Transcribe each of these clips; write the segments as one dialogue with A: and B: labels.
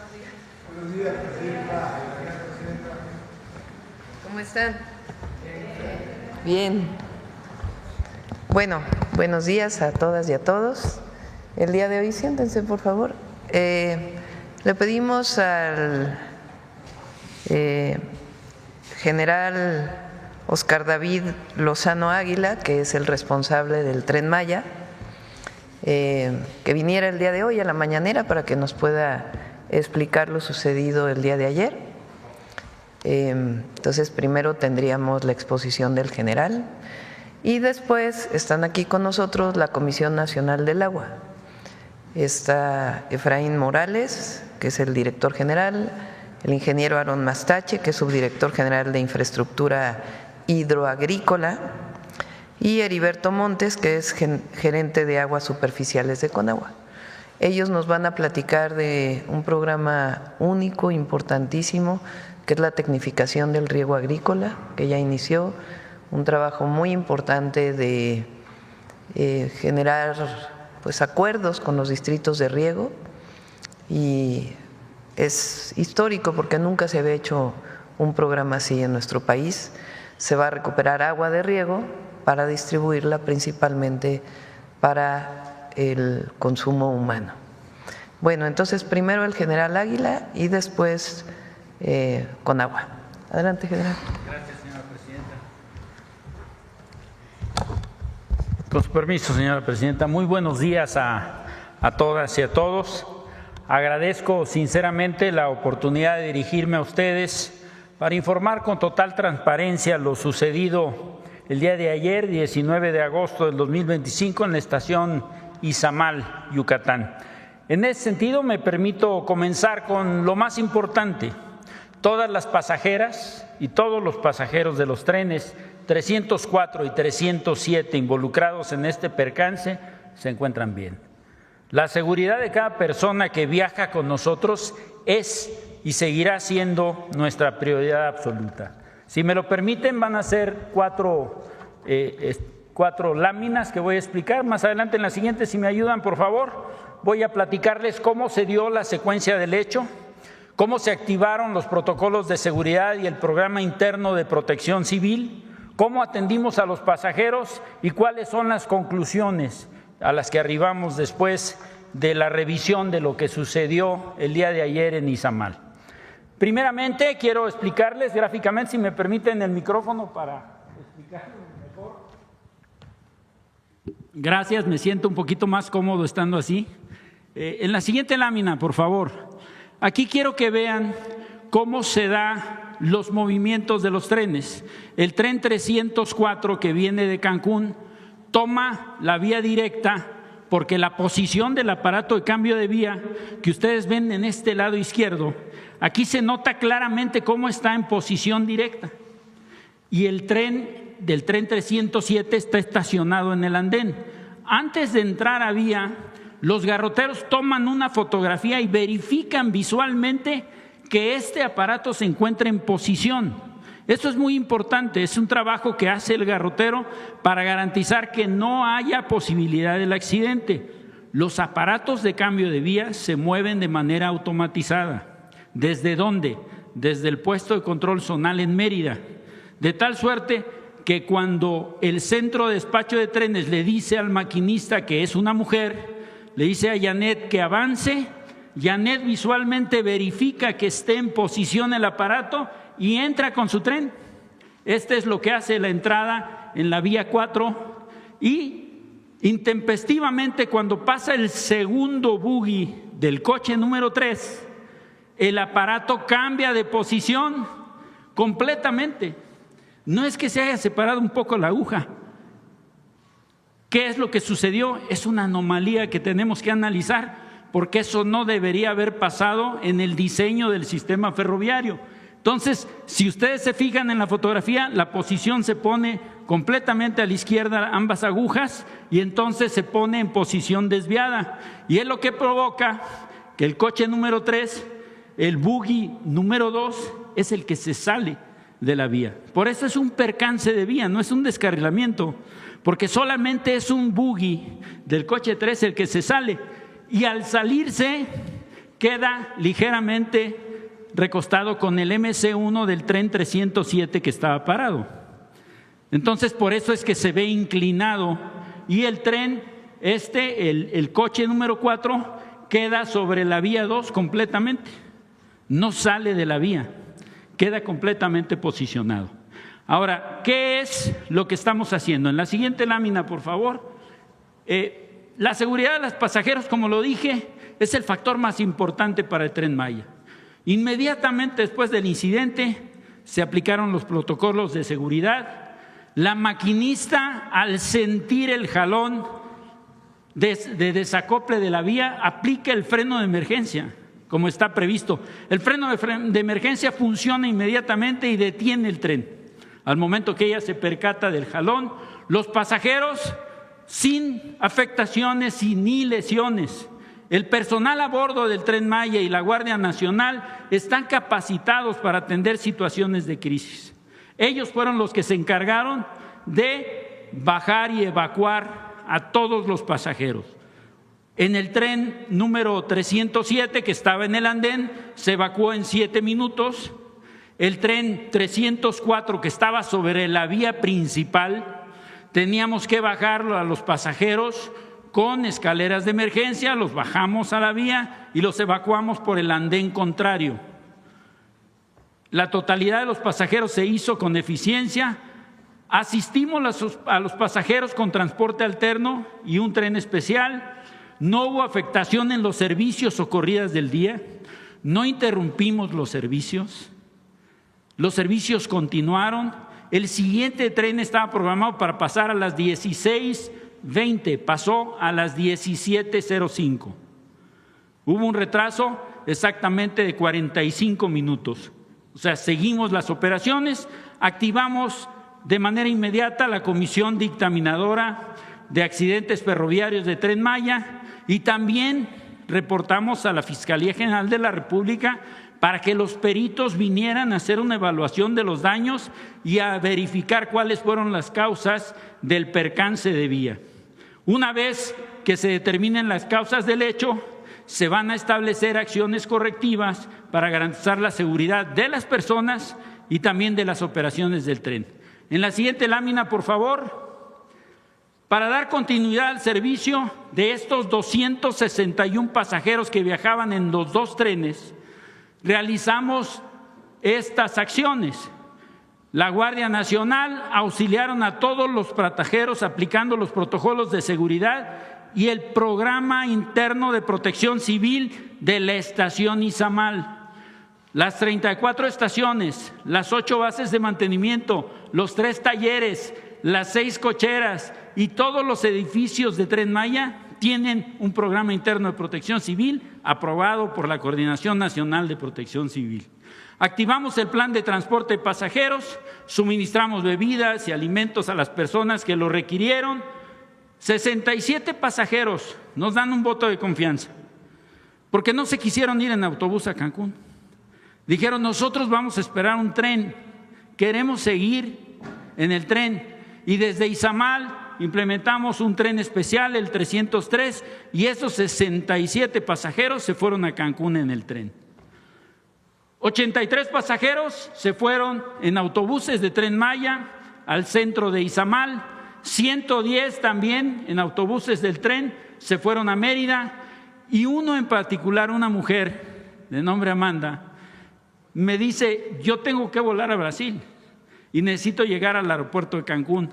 A: Buenos días, presidenta.
B: ¿Cómo están? Bien. Bueno, buenos días a todas y a todos. El día de hoy, siéntense por favor. Le pedimos al general Oscar David Lozano Águila, que es el responsable del Tren Maya, que viniera el día de hoy a la mañanera para que nos pueda explicar lo sucedido el día de ayer. Entonces, primero tendríamos la exposición del general y después están aquí con nosotros la Comisión Nacional del Agua. Está Efraín Morales, que es el director general, el ingeniero Aaron Mastache, que es subdirector general de Infraestructura Hidroagrícola, y Heriberto Montes, que es gerente de aguas superficiales de Conagua. Ellos nos van a platicar de un programa único, importantísimo, que es la tecnificación del riego agrícola, que ya inició, un trabajo muy importante de generar pues acuerdos con los distritos de riego, y es histórico porque nunca se había hecho un programa así en nuestro país. Se va a recuperar agua de riego para distribuirla principalmente para el consumo humano. Bueno, entonces primero el general Águila y después Conagua. Adelante, general.
C: Gracias, señora presidenta. Con su permiso, señora presidenta, muy buenos días a todas y a todos. Agradezco sinceramente la oportunidad de dirigirme a ustedes para informar con total transparencia lo sucedido el día de ayer, 19 de agosto del 2025, en la estación Izamal, Yucatán. En ese sentido, me permito comenzar con lo más importante. Todas las pasajeras y todos los pasajeros de los trenes 304 y 307 involucrados en este percance se encuentran bien. La seguridad de cada persona que viaja con nosotros es y seguirá siendo nuestra prioridad absoluta. Si me lo permiten, van a ser cuatro láminas que voy a explicar. Más adelante en la siguiente, si me ayudan, por favor, voy a platicarles cómo se dio la secuencia del hecho, cómo se activaron los protocolos de seguridad y el programa interno de protección civil, cómo atendimos a los pasajeros y cuáles son las conclusiones a las que arribamos después de la revisión de lo que sucedió el día de ayer en Izamal. Primeramente, quiero explicarles gráficamente, si me permiten el micrófono para explicarlo mejor. Gracias, me siento un poquito más cómodo estando así. En la siguiente lámina, por favor. Aquí quiero que vean cómo se dan los movimientos de los trenes. El tren 304 que viene de Cancún toma la vía directa porque la posición del aparato de cambio de vía que ustedes ven en este lado izquierdo, aquí se nota claramente cómo está en posición directa. Y el tren del tren 307 está estacionado en el andén. Antes de entrar a vía, los garroteros toman una fotografía y verifican visualmente que este aparato se encuentra en posición. Esto es muy importante, es un trabajo que hace el garrotero para garantizar que no haya posibilidad del accidente. Los aparatos de cambio de vía se mueven de manera automatizada. ¿Desde dónde? Desde el puesto de control zonal en Mérida. De tal suerte que cuando el centro de despacho de trenes le dice al maquinista que es una mujer, le dice a Janet que avance, Janet visualmente verifica que esté en posición el aparato y entra con su tren. Este es lo que hace la entrada en la vía 4 y intempestivamente cuando pasa el segundo buggy del coche número 3, el aparato cambia de posición completamente. No es que se haya separado un poco la aguja. ¿Qué es lo que sucedió? Es una anomalía que tenemos que analizar porque eso no debería haber pasado en el diseño del sistema ferroviario. Entonces, si ustedes se fijan en la fotografía, la posición se pone completamente a la izquierda, ambas agujas, y entonces se pone en posición desviada. Y es lo que provoca que el coche número 3, el buggy número 2, es el que se sale de la vía. Por eso es un percance de vía, no es un descarrilamiento, porque solamente es un buggy del coche 3 el que se sale. Y al salirse, queda ligeramente recostado con el MC1 del tren 307 que estaba parado. Entonces, por eso es que se ve inclinado y el tren, el coche número 4, queda sobre la vía 2 completamente. No sale de la vía, queda completamente posicionado. Ahora, ¿qué es lo que estamos haciendo? En la siguiente lámina, por favor. La seguridad de los pasajeros, como lo dije, es el factor más importante para el Tren Maya. Inmediatamente después del incidente se aplicaron los protocolos de seguridad. La maquinista, al sentir el jalón de desacople de la vía, aplica el freno de emergencia, como está previsto. El freno de emergencia funciona inmediatamente y detiene el tren. Al momento que ella se percata del jalón, los pasajeros, sin afectaciones y ni lesiones. El personal a bordo del Tren Maya y la Guardia Nacional están capacitados para atender situaciones de crisis. Ellos fueron los que se encargaron de bajar y evacuar a todos los pasajeros. En el tren número 307, que estaba en el andén, se evacuó en 7 minutos. El tren 304, que estaba sobre la vía principal, teníamos que bajarlo a los pasajeros con escaleras de emergencia, los bajamos a la vía y los evacuamos por el andén contrario. La totalidad de los pasajeros se hizo con eficiencia. Asistimos a los pasajeros con transporte alterno y un tren especial. No hubo afectación en los servicios o corridas del día. No interrumpimos los servicios. Los servicios continuaron. El siguiente tren estaba programado para pasar a las 16:20, pasó a las 17:05. Hubo un retraso exactamente de 45 minutos. O sea, seguimos las operaciones, activamos de manera inmediata la Comisión Dictaminadora de Accidentes Ferroviarios de Tren Maya y también reportamos a la Fiscalía General de la República para que los peritos vinieran a hacer una evaluación de los daños y a verificar cuáles fueron las causas del percance de vía. Una vez que se determinen las causas del hecho, se van a establecer acciones correctivas para garantizar la seguridad de las personas y también de las operaciones del tren. En la siguiente lámina, por favor, para dar continuidad al servicio de estos 261 pasajeros que viajaban en los 2 trenes, realizamos estas acciones. La Guardia Nacional auxiliaron a todos los pasajeros aplicando los protocolos de seguridad y el programa interno de protección civil de la estación Izamal. Las 34 estaciones, las 8 bases de mantenimiento, los 3 talleres, las 6 cocheras y todos los edificios de Tren Maya tienen un programa interno de protección civil aprobado por la Coordinación Nacional de Protección Civil. Activamos el plan de transporte de pasajeros, suministramos bebidas y alimentos a las personas que lo requirieron. 67 pasajeros nos dan un voto de confianza porque no se quisieron ir en autobús a Cancún. Dijeron, nosotros vamos a esperar un tren, queremos seguir en el tren. Y desde Izamal implementamos un tren especial, el 303, y esos 67 pasajeros se fueron a Cancún en el tren. 83 pasajeros se fueron en autobuses de Tren Maya al centro de Izamal, 110 también en autobuses del tren se fueron a Mérida, y uno en particular, una mujer de nombre Amanda, me dice, yo tengo que volar a Brasil y necesito llegar al aeropuerto de Cancún.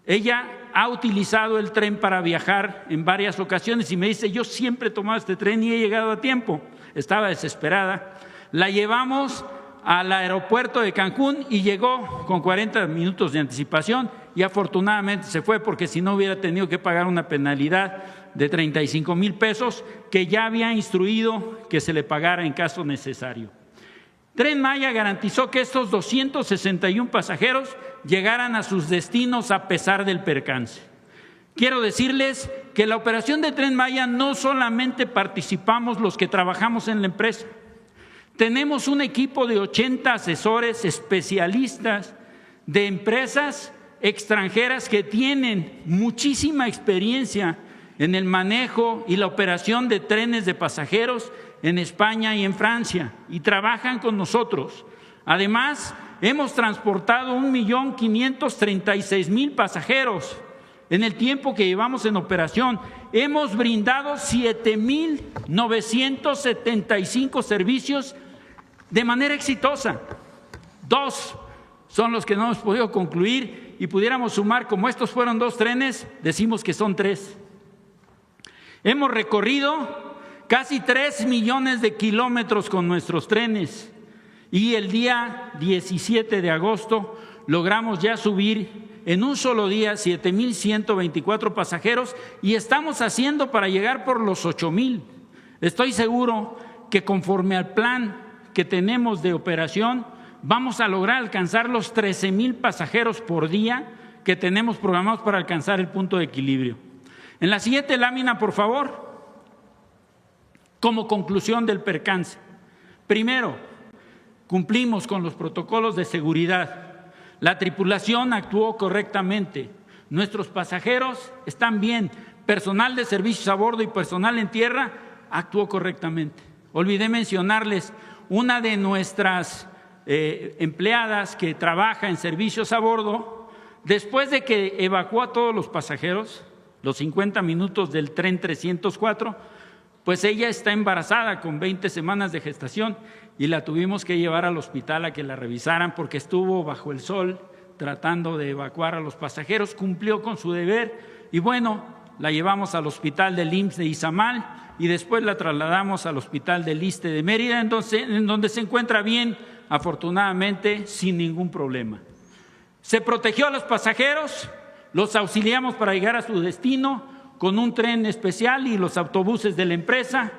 C: Ella ha utilizado el tren para viajar en varias ocasiones y me dice, yo siempre he tomado este tren y he llegado a tiempo. Estaba desesperada. La llevamos al aeropuerto de Cancún y llegó con 40 minutos de anticipación y afortunadamente se fue porque si no hubiera tenido que pagar una penalidad de 35,000 pesos que ya había instruido que se le pagara en caso necesario. Tren Maya garantizó que estos 261 pasajeros llegaran a sus destinos a pesar del percance. Quiero decirles que la operación de Tren Maya no solamente participamos los que trabajamos en la empresa. Tenemos un equipo de 80 asesores especialistas de empresas extranjeras que tienen muchísima experiencia en el manejo y la operación de trenes de pasajeros en España y en Francia y trabajan con nosotros. Además, hemos transportado 1.536.000 pasajeros en el tiempo que llevamos en operación. Hemos brindado 7.975 servicios de manera exitosa. 2 son los que no hemos podido concluir y pudiéramos sumar, como estos fueron 2 trenes, decimos que son 3. Hemos recorrido casi 3 millones de kilómetros con nuestros trenes y el día 17 de agosto logramos ya subir en un solo día 7.124 pasajeros y estamos haciendo para llegar por los 8.000. Estoy seguro que conforme al plan que tenemos de operación vamos a lograr alcanzar los 13.000 pasajeros por día que tenemos programados para alcanzar el punto de equilibrio. En la siguiente lámina, por favor, como conclusión del percance. Primero, cumplimos con los protocolos de seguridad. La tripulación actuó correctamente. Nuestros pasajeros están bien. Personal de servicios a bordo y personal en tierra actuó correctamente. Olvidé mencionarles, una de nuestras empleadas que trabaja en servicios a bordo, después de que evacuó a todos los pasajeros, los 50 minutos del tren 304, pues ella está embarazada con 20 semanas de gestación y la tuvimos que llevar al hospital a que la revisaran porque estuvo bajo el sol tratando de evacuar a los pasajeros, cumplió con su deber y bueno, la llevamos al hospital del IMSS de Izamal y después la trasladamos al hospital del ISSSTE de Mérida, en donde se encuentra bien, afortunadamente, sin ningún problema. Se protegió a los pasajeros, los auxiliamos para llegar a su destino con un tren especial y los autobuses de la empresa.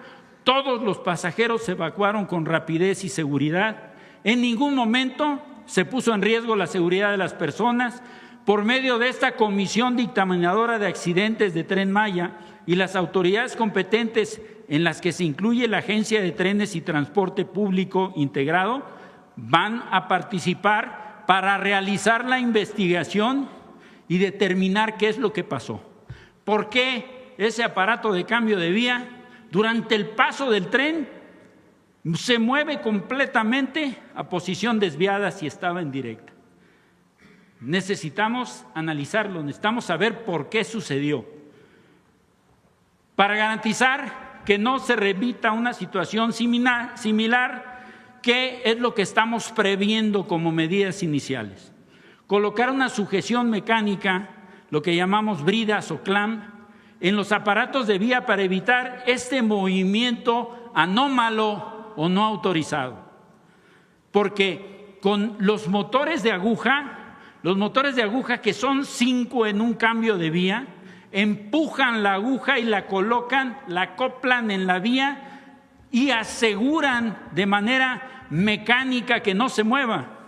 C: Todos los pasajeros se evacuaron con rapidez y seguridad. En ningún momento se puso en riesgo la seguridad de las personas. Por medio de esta comisión dictaminadora de accidentes de Tren Maya y las autoridades competentes, en las que se incluye la Agencia de Trenes y Transporte Público Integrado, van a participar para realizar la investigación y determinar qué es lo que pasó. ¿Por qué ese aparato de cambio de vía durante el paso del tren se mueve completamente a posición desviada si estaba en directa? Necesitamos analizarlo, necesitamos saber por qué sucedió, para garantizar que no se repita una situación similar, que es lo que estamos previendo como medidas iniciales. Colocar una sujeción mecánica, lo que llamamos bridas o clamp, en los aparatos de vía para evitar este movimiento anómalo o no autorizado. Porque con los motores de aguja que son 5 en un cambio de vía, empujan la aguja y la colocan, la acoplan en la vía y aseguran de manera mecánica que no se mueva.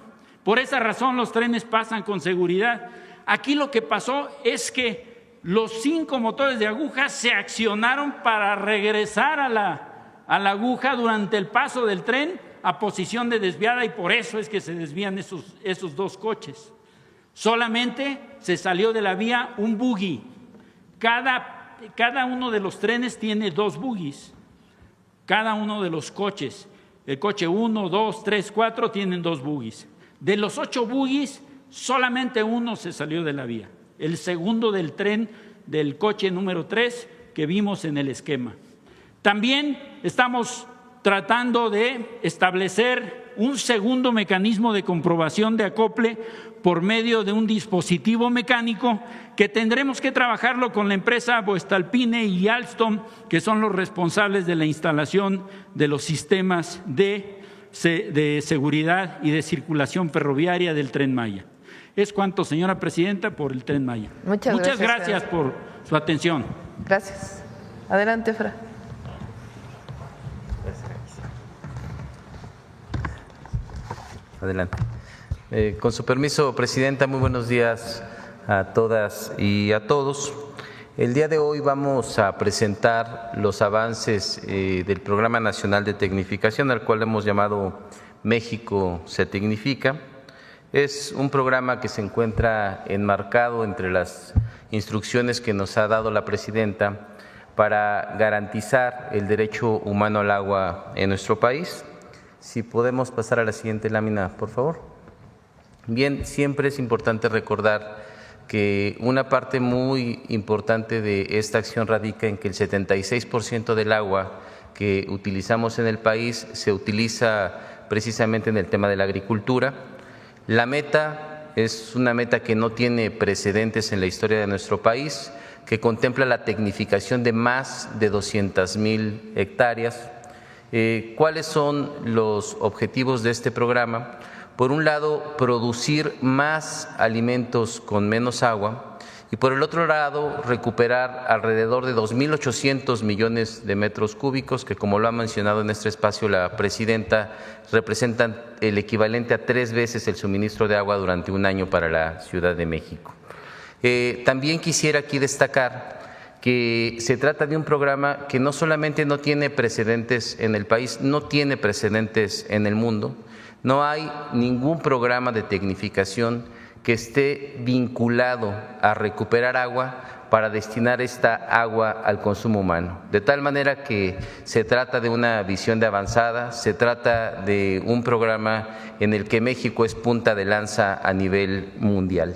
C: Por esa razón los trenes pasan con seguridad. Aquí lo que pasó es que los 5 motores de aguja se accionaron para regresar a la aguja durante el paso del tren a posición de desviada y por eso es que se desvían esos 2 coches. Solamente se salió de la vía un buggy. Cada uno de los trenes tiene 2 buggies. Cada uno de los coches, el coche 1, 2, 3, 4 tienen 2 buggies. De los 8 buggies, solamente 1 se salió de la vía. El segundo del tren del coche número 3 que vimos en el esquema. También estamos tratando de establecer un segundo mecanismo de comprobación de acople por medio de un dispositivo mecánico que tendremos que trabajarlo con la empresa Voestalpine y Alstom, que son los responsables de la instalación de los sistemas de seguridad y de circulación ferroviaria del Tren Maya. Es cuanto, señora presidenta, por el Tren Maya. Muchas gracias por su atención.
B: Gracias. Adelante, Fra.
D: Adelante. Con su permiso, presidenta, muy buenos días a todas y a todos. El día de hoy vamos a presentar los avances del Programa Nacional de Tecnificación, al cual hemos llamado México se Tecnifica. Es un programa que se encuentra enmarcado entre las instrucciones que nos ha dado la presidenta para garantizar el derecho humano al agua en nuestro país. Si podemos pasar a la siguiente lámina, por favor. Bien, siempre es importante recordar que una parte muy importante de esta acción radica en que el 76% del agua que utilizamos en el país se utiliza precisamente en el tema de la agricultura. La meta es una meta que no tiene precedentes en la historia de nuestro país, que contempla la tecnificación de más de 200,000 hectáreas. ¿Cuáles son los objetivos de este programa? Por un lado, producir más alimentos con menos agua y por el otro lado, recuperar alrededor de 2.800 millones de metros cúbicos que, como lo ha mencionado en este espacio la presidenta, representan el equivalente a 3 veces el suministro de agua durante un año para la Ciudad de México. También quisiera aquí destacar que se trata de un programa que no solamente no tiene precedentes en el país, no tiene precedentes en el mundo. No hay ningún programa de tecnificación que esté vinculado a recuperar agua para destinar esta agua al consumo humano. De tal manera que se trata de una visión de avanzada, se trata de un programa en el que México es punta de lanza a nivel mundial.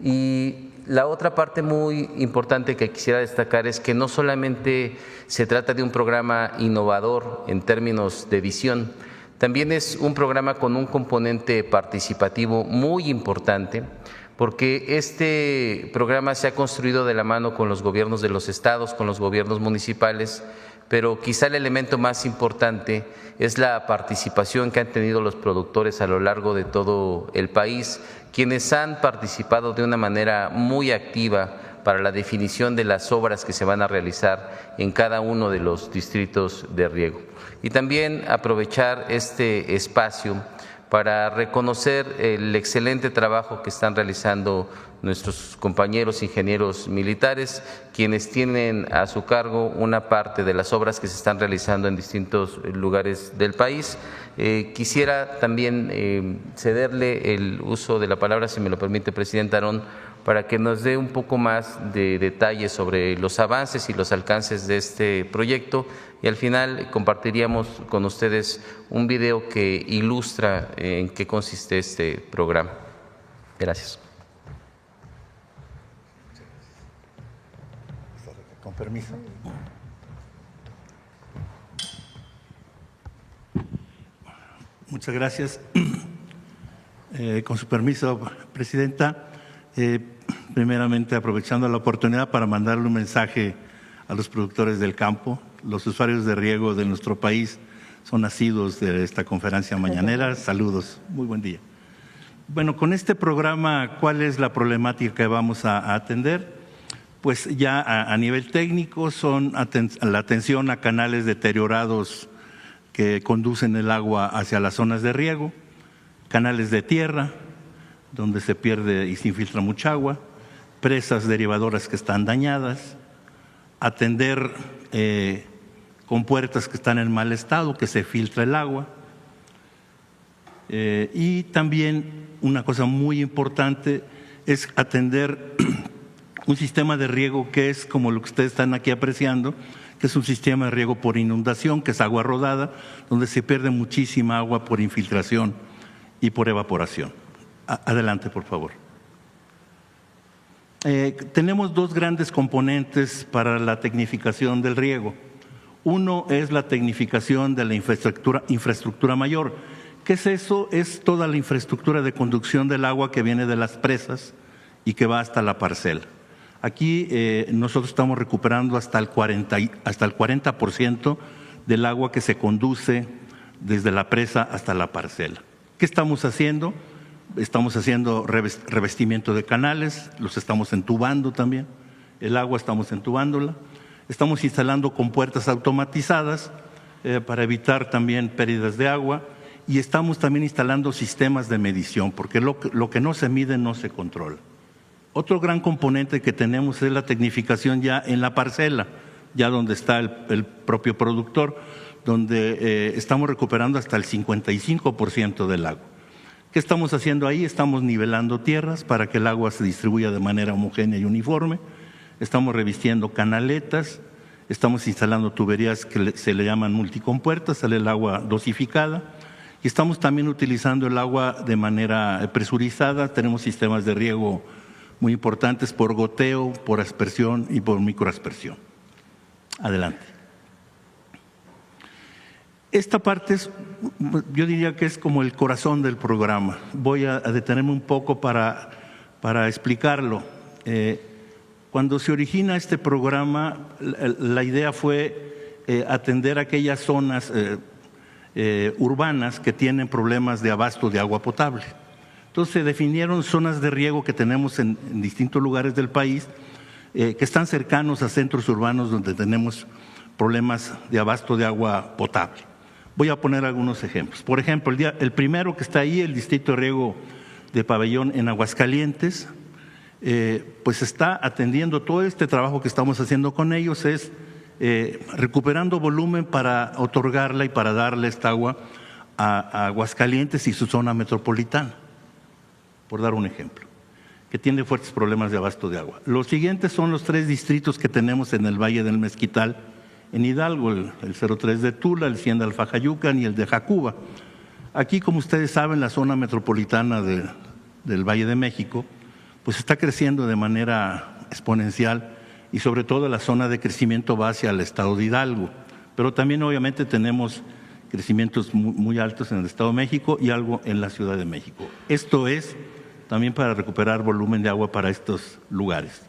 D: Y la otra parte muy importante que quisiera destacar es que no solamente se trata de un programa innovador en términos de visión, también es un programa con un componente participativo muy importante, porque este programa se ha construido de la mano con los gobiernos de los estados, con los gobiernos municipales, pero quizá el elemento más importante es la participación que han tenido los productores a lo largo de todo el país, quienes han participado de una manera muy activa para la definición de las obras que se van a realizar en cada uno de los distritos de riego. Y también aprovechar este espacio para reconocer el excelente trabajo que están realizando nuestros compañeros ingenieros militares, quienes tienen a su cargo una parte de las obras que se están realizando en distintos lugares del país. Quisiera también cederle el uso de la palabra, si me lo permite, presidente Aarón, para que nos dé un poco más de detalles sobre los avances y los alcances de este proyecto, y al final compartiríamos con ustedes un video que ilustra en qué consiste este programa. Gracias.
A: Con permiso.
E: Muchas gracias. Con su permiso, presidenta, primeramente aprovechando la oportunidad para mandarle un mensaje a los productores del campo. Los usuarios de riego de nuestro país son nacidos de esta conferencia mañanera. Saludos, muy buen día. Bueno, con este programa, ¿cuál es la problemática que vamos a atender? Pues ya a nivel técnico son la atención a canales deteriorados que conducen el agua hacia las zonas de riego, canales de tierra, donde se pierde y se infiltra mucha agua, presas derivadoras que están dañadas, atender compuertas que están en mal estado, que se filtra el agua, y también una cosa muy importante es atender un sistema de riego que es como lo que ustedes están aquí apreciando, que es un sistema de riego por inundación, que es agua rodada, donde se pierde muchísima agua por infiltración y por evaporación. Adelante, por favor. Tenemos dos grandes componentes para la tecnificación del riego. Uno es la tecnificación de la infraestructura mayor. ¿Qué es eso? Es toda la infraestructura de conducción del agua que viene de las presas y que va hasta la parcela. Aquí nosotros estamos recuperando hasta el 40% del agua que se conduce desde la presa hasta la parcela. ¿Qué estamos haciendo? Estamos haciendo revestimiento de canales, los estamos entubando también, el agua estamos entubándola, estamos instalando compuertas automatizadas para evitar también pérdidas de agua, y estamos también instalando sistemas de medición, porque lo que no se mide no se controla. Otro gran componente que tenemos es la tecnificación ya en la parcela, ya donde está el propio productor, donde estamos recuperando hasta el 55% del agua. ¿Qué estamos haciendo ahí? Estamos nivelando tierras para que el agua se distribuya de manera homogénea y uniforme, estamos revistiendo canaletas, Estamos instalando tuberías que se le llaman multicompuertas, sale el agua dosificada. Y estamos también utilizando el agua de manera presurizada. Tenemos sistemas de riego muy importantes por goteo, por aspersión y por microaspersión. Adelante. Esta parte yo diría que es como el corazón del programa. Voy a detenerme un poco para explicarlo. Cuando se origina este programa, la idea fue atender aquellas zonas urbanas que tienen problemas de abasto de agua potable. Entonces se definieron zonas de riego que tenemos en distintos lugares del país, que están cercanos a centros urbanos donde tenemos problemas de abasto de agua potable. Voy a poner algunos ejemplos. Por ejemplo, el primero que está ahí, el distrito de riego de Pabellón en Aguascalientes, pues está atendiendo todo este trabajo que estamos haciendo con ellos, es recuperando volumen para otorgarla y para darle esta agua a Aguascalientes y su zona metropolitana, por dar un ejemplo, que tiene fuertes problemas de abasto de agua. Los siguientes son los 3 distritos que tenemos en el Valle del Mezquital, en Hidalgo, el 03 de Tula, el 100 de Alfajayucan y el de Jacuba. Aquí, como ustedes saben, la zona metropolitana del Valle de México, pues está creciendo de manera exponencial y sobre todo la zona de crecimiento va hacia el estado de Hidalgo. Pero también obviamente tenemos crecimientos muy altos en el estado de México y algo en la Ciudad de México. Esto es también para recuperar volumen de agua para estos lugares.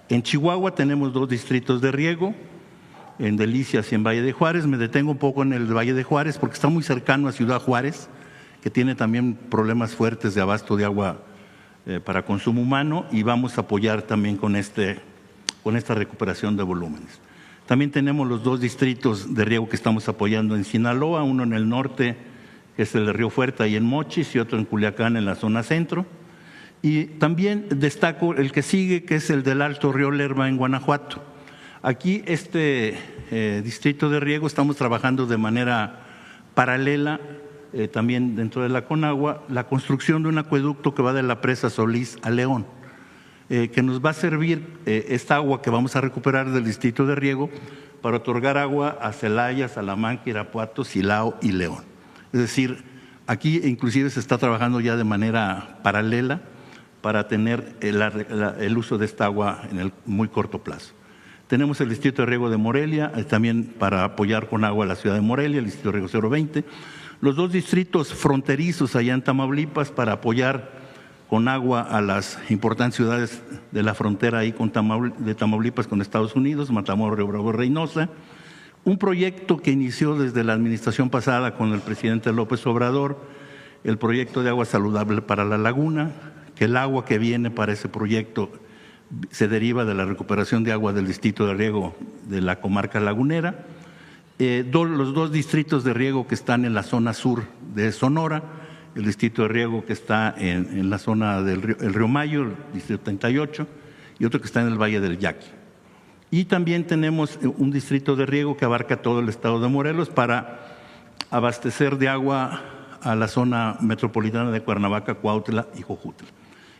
E: En Chihuahua tenemos 2 distritos de riego, en Delicias y en Valle de Juárez. Me detengo un poco en el Valle de Juárez porque está muy cercano a Ciudad Juárez, que tiene también problemas fuertes de abasto de agua para consumo humano, y vamos a apoyar también con esta recuperación de volúmenes. También tenemos los 2 distritos de riego que estamos apoyando en Sinaloa, uno en el norte, que es el de Río Fuerte, ahí en Mochis, y otro en Culiacán, en la zona centro. Y también destaco el que sigue, que es el del Alto Río Lerma, en Guanajuato. Aquí este distrito de riego estamos trabajando de manera paralela, también dentro de la Conagua, la construcción de un acueducto que va de la presa Solís a León, que nos va a servir esta agua que vamos a recuperar del distrito de riego para otorgar agua a Celaya, Salamanca, Irapuato, Silao y León. Es decir, aquí inclusive se está trabajando ya de manera paralela para tener el uso de esta agua en el muy corto plazo. Tenemos el distrito de riego de Morelia, también para apoyar con agua a la ciudad de Morelia, el distrito de riego 020. Los 2 distritos fronterizos allá en Tamaulipas para apoyar con agua a las importantes ciudades de la frontera ahí de Tamaulipas con Estados Unidos, Matamoros, Río Bravo, Reynosa. Un proyecto que inició desde la administración pasada con el presidente López Obrador, el proyecto de agua saludable para la laguna, que el agua que viene para ese proyecto se deriva de la recuperación de agua del distrito de riego de la comarca lagunera. Los 2 distritos de riego que están en la zona sur de Sonora, el distrito de riego que está en la zona del río Mayo, el distrito 38, y otro que está en el Valle del Yaqui. Y también tenemos un distrito de riego que abarca todo el estado de Morelos para abastecer de agua a la zona metropolitana de Cuernavaca, Cuautla y Jojutla.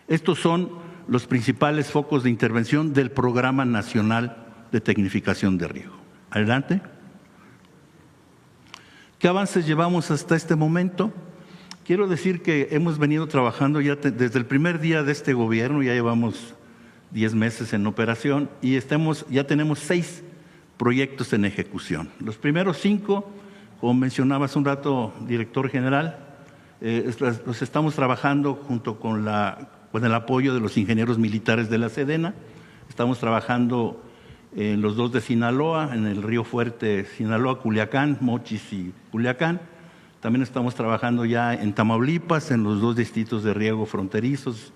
E: Estos son los principales focos de intervención del Programa Nacional de Tecnificación de Riego. Adelante. ¿Qué avances llevamos hasta este momento? Quiero decir que hemos venido trabajando ya desde el primer día de este gobierno, ya llevamos 10 meses en operación y ya tenemos 6 proyectos en ejecución. Los primeros 5, como mencionaba hace un rato, director general, los estamos trabajando junto con el apoyo de los ingenieros militares de la Sedena. Estamos trabajando en los 2 de Sinaloa, en el Río Fuerte, Sinaloa, Culiacán, Mochis y Culiacán. También estamos trabajando ya en Tamaulipas, en los 2 distritos de riego fronterizos,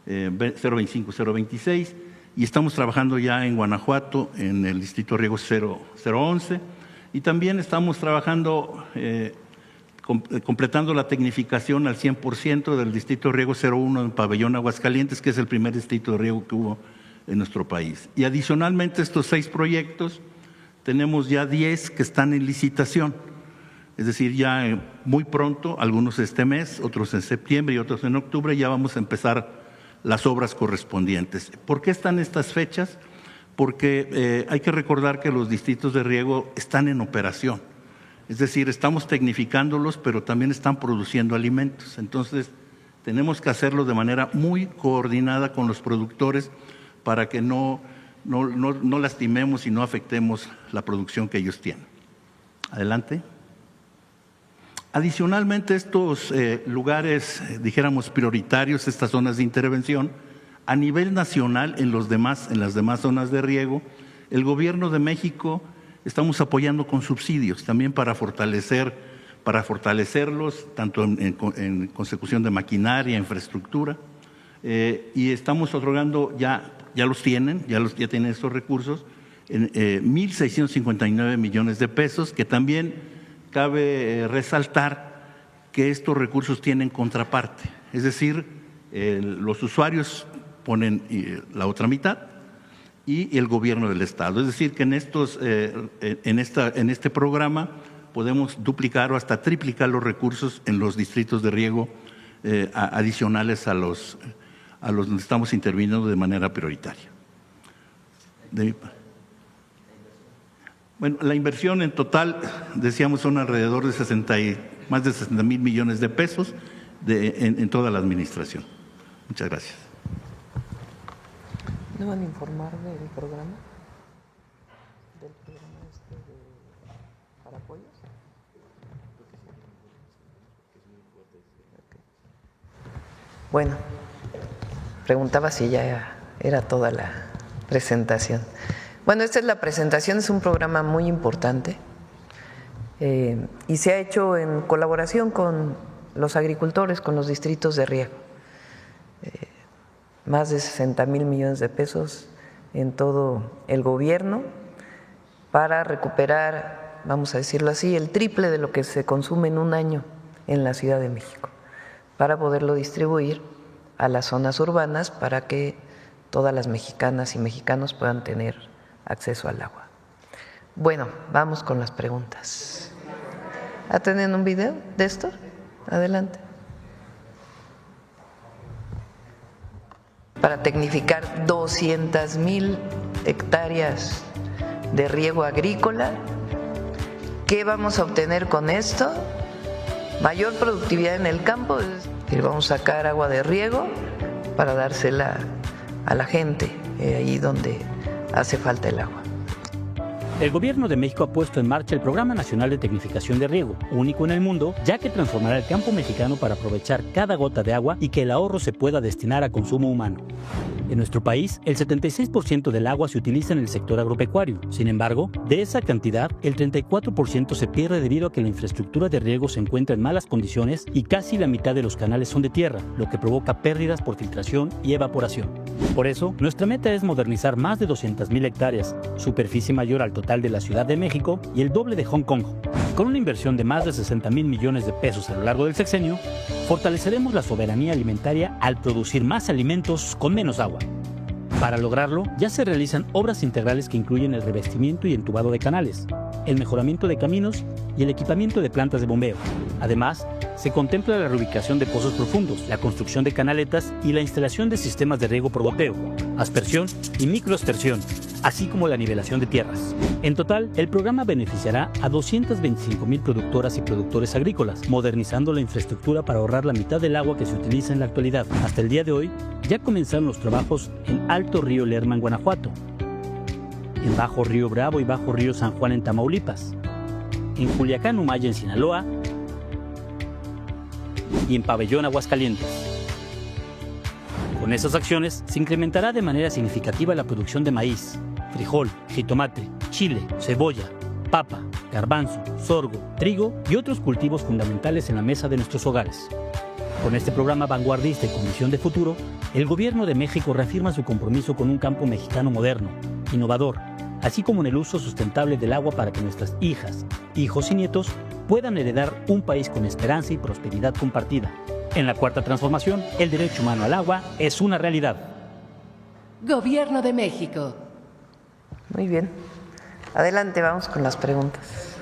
E: 025, 026, y estamos trabajando ya en Guanajuato, en el distrito de riego 011, y también estamos trabajando, completando la tecnificación al 100% del distrito de riego 01 en Pabellón, Aguascalientes, que es el primer distrito de riego que hubo en nuestro país. Y adicionalmente a estos 6 proyectos, tenemos ya 10 que están en licitación. Es decir, ya muy pronto, algunos este mes, otros en septiembre y otros en octubre, ya vamos a empezar las obras correspondientes. ¿Por qué están estas fechas? porque hay que recordar que los distritos de riego están en operación. Es decir, estamos tecnificándolos, pero también están produciendo alimentos. Entonces, tenemos que hacerlo de manera muy coordinada con los productores para que no lastimemos y no afectemos la producción que ellos tienen. Adelante. Adicionalmente, estos lugares, dijéramos, prioritarios, estas zonas de intervención, a nivel nacional, en las demás zonas de riego, el Gobierno de México estamos apoyando con subsidios también para fortalecerlos, tanto en consecución de maquinaria, infraestructura, y estamos otorgando, ya tienen estos recursos, 1.659 millones de pesos, que también cabe resaltar que estos recursos tienen contraparte, es decir, los usuarios ponen la otra mitad y el gobierno del Estado. Es decir, que en este programa podemos duplicar o hasta triplicar los recursos en los distritos de riego adicionales a los donde estamos interviniendo de manera prioritaria. Bueno, la inversión en total, decíamos, son alrededor de más de 60 mil millones de pesos en toda la administración. Muchas gracias.
B: ¿No van a informar del programa? ¿Para apoyos? Bueno, preguntaba si ya era toda la presentación. Bueno, esta es la presentación, es un programa muy importante y se ha hecho en colaboración con los agricultores, con los distritos de riego. Más de 60 mil millones de pesos en todo el gobierno para recuperar, vamos a decirlo así, el triple de lo que se consume en un año en la Ciudad de México, para poderlo distribuir a las zonas urbanas para que todas las mexicanas y mexicanos puedan tener acceso al agua. Bueno, vamos con las preguntas. ¿Tienen un video de esto? Adelante. Para tecnificar 200,000 hectáreas de riego agrícola. ¿Qué vamos a obtener con esto? Mayor productividad en el campo, es decir, vamos a sacar agua de riego para dársela a la gente, ahí donde hace falta el agua.
F: El Gobierno de México ha puesto en marcha el Programa Nacional de Tecnificación de Riego, único en el mundo, ya que transformará el campo mexicano para aprovechar cada gota de agua y que el ahorro se pueda destinar a consumo humano. En nuestro país, el 76% del agua se utiliza en el sector agropecuario. Sin embargo, de esa cantidad, el 34% se pierde debido a que la infraestructura de riego se encuentra en malas condiciones y casi la mitad de los canales son de tierra, lo que provoca pérdidas por filtración y evaporación. Por eso, nuestra meta es modernizar más de 200,000 hectáreas, superficie mayor al total de la Ciudad de México y el doble de Hong Kong. Con una inversión de más de 60,000 millones de pesos a lo largo del sexenio, fortaleceremos la soberanía alimentaria al producir más alimentos con menos agua. Para lograrlo, ya se realizan obras integrales que incluyen el revestimiento y entubado de canales, el mejoramiento de caminos y el equipamiento de plantas de bombeo. Además, se contempla la reubicación de pozos profundos, la construcción de canaletas y la instalación de sistemas de riego por goteo, aspersión y microaspersión, así como la nivelación de tierras. En total, el programa beneficiará a 225,000 productoras y productores agrícolas, modernizando la infraestructura para ahorrar la mitad del agua que se utiliza en la actualidad. Hasta el día de hoy, ya comenzaron los trabajos en Alto Río Lerma en Guanajuato, en Bajo Río Bravo y Bajo Río San Juan en Tamaulipas, en Culiacán, Humaya en Sinaloa y en Pabellón, Aguascalientes. Con esas acciones se incrementará de manera significativa la producción de maíz, frijol, jitomate, chile, cebolla, papa, garbanzo, sorgo, trigo y otros cultivos fundamentales en la mesa de nuestros hogares. Con este programa vanguardista y con visión de futuro, el Gobierno de México reafirma su compromiso con un campo mexicano moderno, innovador, así como en el uso sustentable del agua para que nuestras hijas, hijos y nietos puedan heredar un país con esperanza y prosperidad compartida. En la Cuarta Transformación, el derecho humano al agua es una realidad.
G: Gobierno de México.
B: Muy bien. Adelante, vamos con las preguntas.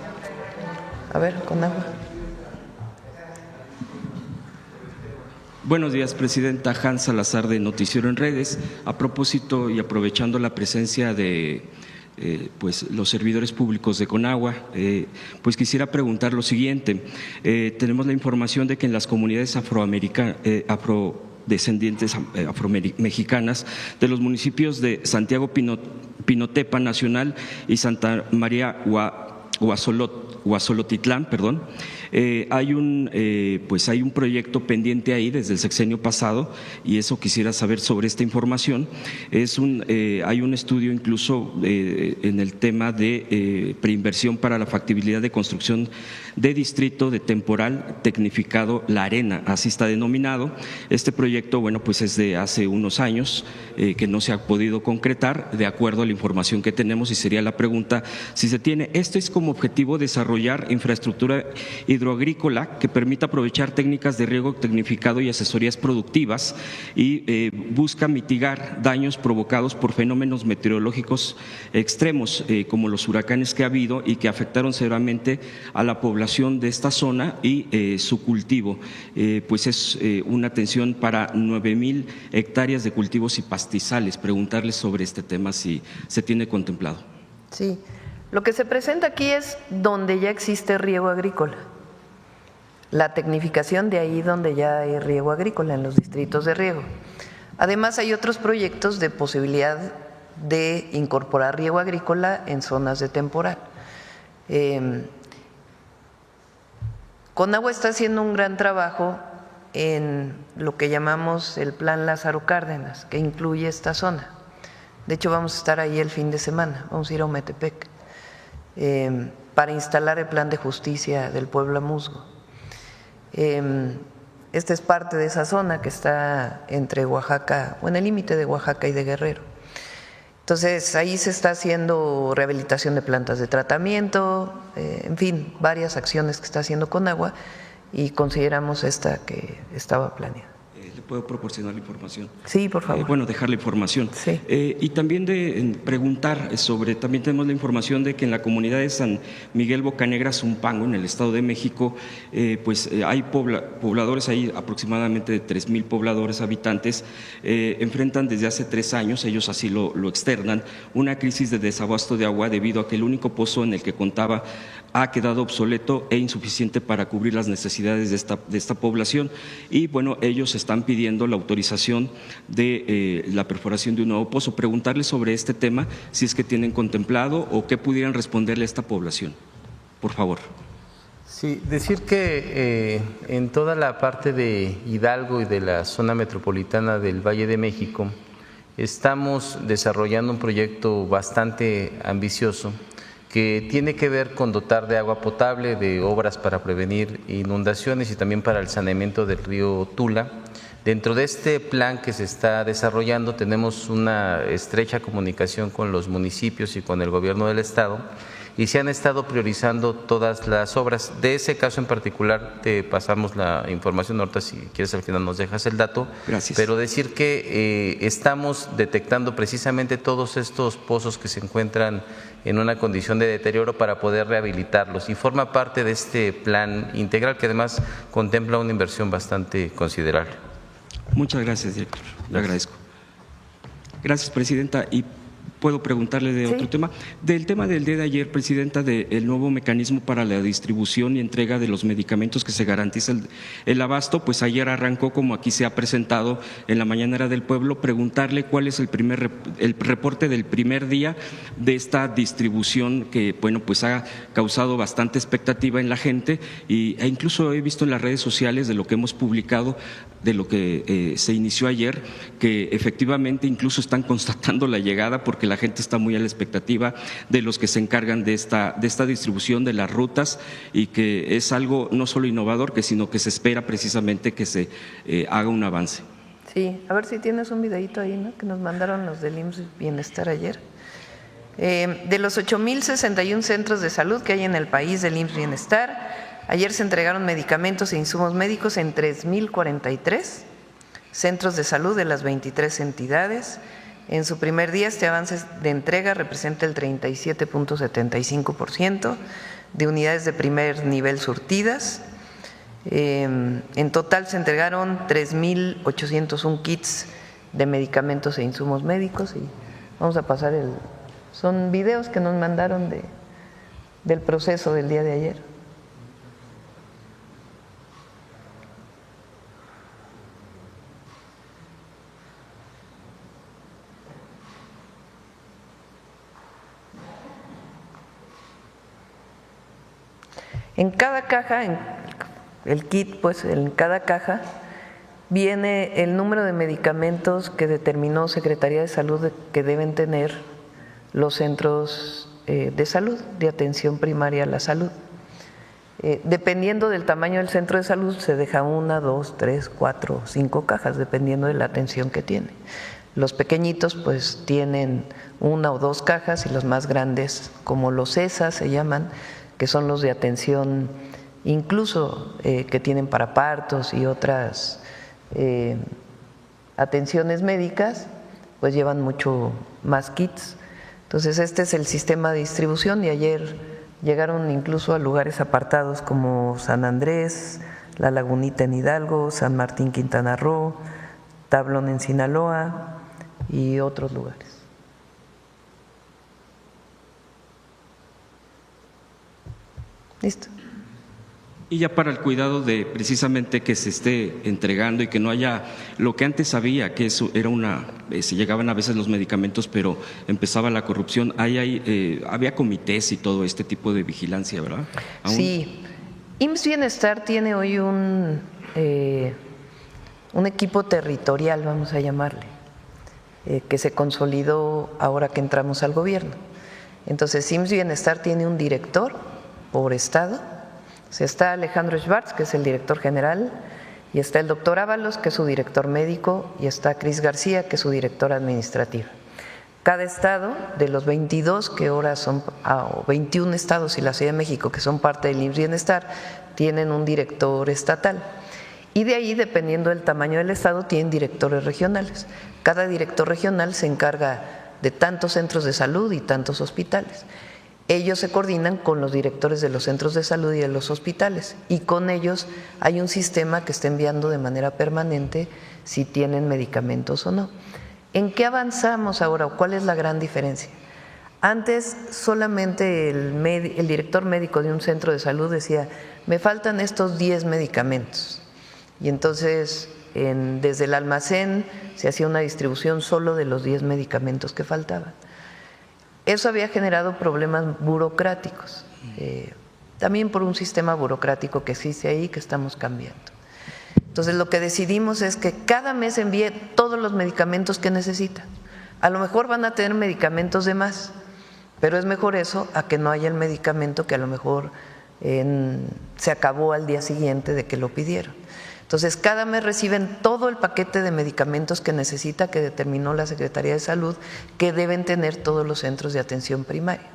B: A ver, con agua.
H: Buenos días, Presidenta. Hans Salazar, de Noticiero en Redes. A propósito y aprovechando la presencia de pues los servidores públicos de Conagua, pues quisiera preguntar lo siguiente. Tenemos la información de que en las comunidades afrodescendientes afromexicanas de los municipios de Santiago Pinotepa Nacional y Santa María Huazolotitlán, hay un proyecto pendiente ahí desde el sexenio pasado, y eso quisiera saber sobre esta información. Hay un estudio incluso en el tema de preinversión para la factibilidad de construcción de distrito de temporal tecnificado La Arena, así está denominado. Este proyecto, bueno, pues es de hace unos años que no se ha podido concretar de acuerdo a la información que tenemos, y sería la pregunta si se tiene. Esto es como objetivo desarrollar infraestructura hidroagrícola que permita aprovechar técnicas de riego tecnificado y asesorías productivas, y busca mitigar daños provocados por fenómenos meteorológicos extremos como los huracanes que ha habido y que afectaron severamente a la población de esta zona y su cultivo. Pues es una atención para 9,000 hectáreas de cultivos y pastizales. Preguntarles sobre este tema si se tiene contemplado.
B: Sí, lo que se presenta aquí es donde ya existe riego agrícola. La tecnificación de ahí donde ya hay riego agrícola, en los distritos de riego. Además, hay otros proyectos de posibilidad de incorporar riego agrícola en zonas de temporal. Conagua está haciendo un gran trabajo en lo que llamamos el Plan Lázaro Cárdenas, que incluye esta zona. De hecho, vamos a estar ahí el fin de semana, vamos a ir a Ometepec para instalar el plan de justicia del pueblo Musgo. Esta es parte de esa zona que está entre Oaxaca, o en el límite de Oaxaca y de Guerrero. Entonces, ahí se está haciendo rehabilitación de plantas de tratamiento, en fin, varias acciones que está haciendo Conagua, y consideramos esta que estaba planeada.
H: ¿Le puedo proporcionar la información?
B: Sí, por favor.
H: Bueno, dejar la información.
B: Sí.
H: Y también de preguntar sobre, también tenemos la información de que en la comunidad de San Miguel Bocanegra, Zumpango, en el Estado de México, pues hay pobladores ahí, aproximadamente de 3,000 pobladores habitantes, enfrentan desde hace 3 años, ellos así lo externan, una crisis de desabasto de agua debido a que el único pozo en el que contaba ha quedado obsoleto e insuficiente para cubrir las necesidades de esta población, y bueno, ellos están pidiendo la autorización de la perforación de un nuevo pozo. Preguntarles sobre este tema, si es que tienen contemplado o qué pudieran responderle a esta población, por favor.
D: Sí, decir que en toda la parte de Hidalgo y de la zona metropolitana del Valle de México estamos desarrollando un proyecto bastante ambicioso que tiene que ver con dotar de agua potable, de obras para prevenir inundaciones y también para el saneamiento del río Tula. Dentro de este plan que se está desarrollando tenemos una estrecha comunicación con los municipios y con el gobierno del estado, y se han estado priorizando todas las obras. De ese caso en particular te pasamos la información, ahorita si quieres al final nos dejas el dato.
H: Gracias.
D: Pero decir que estamos detectando precisamente todos estos pozos que se encuentran en una condición de deterioro para poder rehabilitarlos, y forma parte de este plan integral que además contempla una inversión bastante considerable.
H: Muchas gracias, director. Le agradezco. Gracias, Presidenta. Y puedo preguntarle de otro tema. Del tema del día de ayer, Presidenta, del nuevo mecanismo para la distribución y entrega de los medicamentos que se garantiza el abasto, pues ayer arrancó, como aquí se ha presentado en la Mañanera del Pueblo. Preguntarle cuál es el reporte del primer día de esta distribución que, bueno, pues ha causado bastante expectativa en la gente, e incluso he visto en las redes sociales de lo que hemos publicado, de lo que se inició ayer, que efectivamente incluso están constatando la llegada, porque la gente está muy a la expectativa de los que se encargan de esta distribución de las rutas, y que es algo no solo innovador, sino que se espera precisamente que se haga un avance.
B: Sí, a ver si tienes un videíto ahí, ¿no?, que nos mandaron los del IMSS Bienestar ayer. De los 8,061 centros de salud que hay en el país del IMSS Bienestar, ayer se entregaron medicamentos e insumos médicos en 3,043 centros de salud de las 23 entidades. En su primer día, este avance de entrega representa el 37,75% de unidades de primer nivel surtidas. En total se entregaron 3.801 kits de medicamentos e insumos médicos y vamos a pasar son videos que nos mandaron del proceso del día de ayer. En cada caja, en el kit, pues en cada caja viene el número de medicamentos que determinó Secretaría de Salud que deben tener los centros de salud, de atención primaria a la salud. Dependiendo del tamaño del centro de salud, se deja 1, 2, 3, 4, 5 cajas, dependiendo de la atención que tiene. Los pequeñitos pues tienen 1 o 2 cajas y los más grandes, como los ESA se llaman, que son los de atención incluso que tienen para partos y otras atenciones médicas, pues llevan mucho más kits. Entonces este es el sistema de distribución y ayer llegaron incluso a lugares apartados como San Andrés, La Lagunita en Hidalgo, San Martín, Quintana Roo, Tablón en Sinaloa y otros lugares. Listo.
H: Y ya para el cuidado de precisamente que se esté entregando y que no haya lo que antes había, que eso era se llegaban a veces los medicamentos, pero empezaba la corrupción. Había comités y todo este tipo de vigilancia, ¿verdad? ¿Aún?
B: Sí. IMSS Bienestar tiene hoy un equipo territorial, vamos a llamarle, que se consolidó ahora que entramos al gobierno. Entonces, IMSS Bienestar tiene un director por estado. O sea, está Alejandro Schwartz, que es el director general, y está el doctor Ábalos, que es su director médico, y está Cris García, que es su director administrativa. Cada estado, de los 22 que ahora son, o 21 estados y la Ciudad de México, que son parte del IMSS Bienestar, tienen un director estatal. Y de ahí, dependiendo del tamaño del estado, tienen directores regionales. Cada director regional se encarga de tantos centros de salud y tantos hospitales. Ellos se coordinan con los directores de los centros de salud y de los hospitales y con ellos hay un sistema que está enviando de manera permanente si tienen medicamentos o no. ¿En qué avanzamos ahora o cuál es la gran diferencia? Antes solamente el director médico de un centro de salud decía, me faltan estos 10 medicamentos y entonces desde el almacén se hacía una distribución solo de los 10 medicamentos que faltaban. Eso había generado problemas burocráticos, también por un sistema burocrático que existe ahí que estamos cambiando. Entonces lo que decidimos es que cada mes envíe todos los medicamentos que necesitan. A lo mejor van a tener medicamentos de más, pero es mejor eso a que no haya el medicamento que a lo mejor se acabó al día siguiente de que lo pidieron. Entonces, cada mes reciben todo el paquete de medicamentos que necesita, que determinó la Secretaría de Salud, que deben tener todos los centros de atención primaria.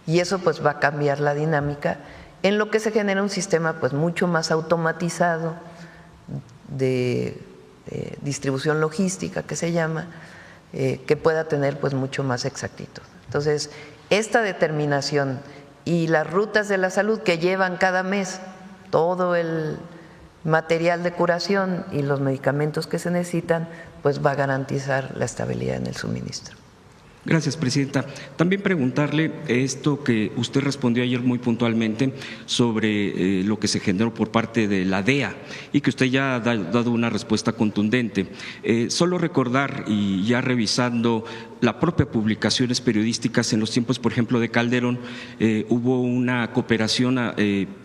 B: Y eso pues va a cambiar la dinámica, en lo que se genera un sistema pues mucho más automatizado de distribución logística, que se llama, que pueda tener pues mucho más exactitud. Entonces, esta determinación y las rutas de la salud que llevan cada mes todo el material de curación y los medicamentos que se necesitan, pues va a garantizar la estabilidad en el suministro.
H: Gracias, Presidenta. También preguntarle esto que usted respondió ayer muy puntualmente sobre lo que se generó por parte de la DEA y que usted ya ha dado una respuesta contundente. Solo recordar y ya revisando las propias publicaciones periodísticas en los tiempos, por ejemplo, de Calderón, hubo una cooperación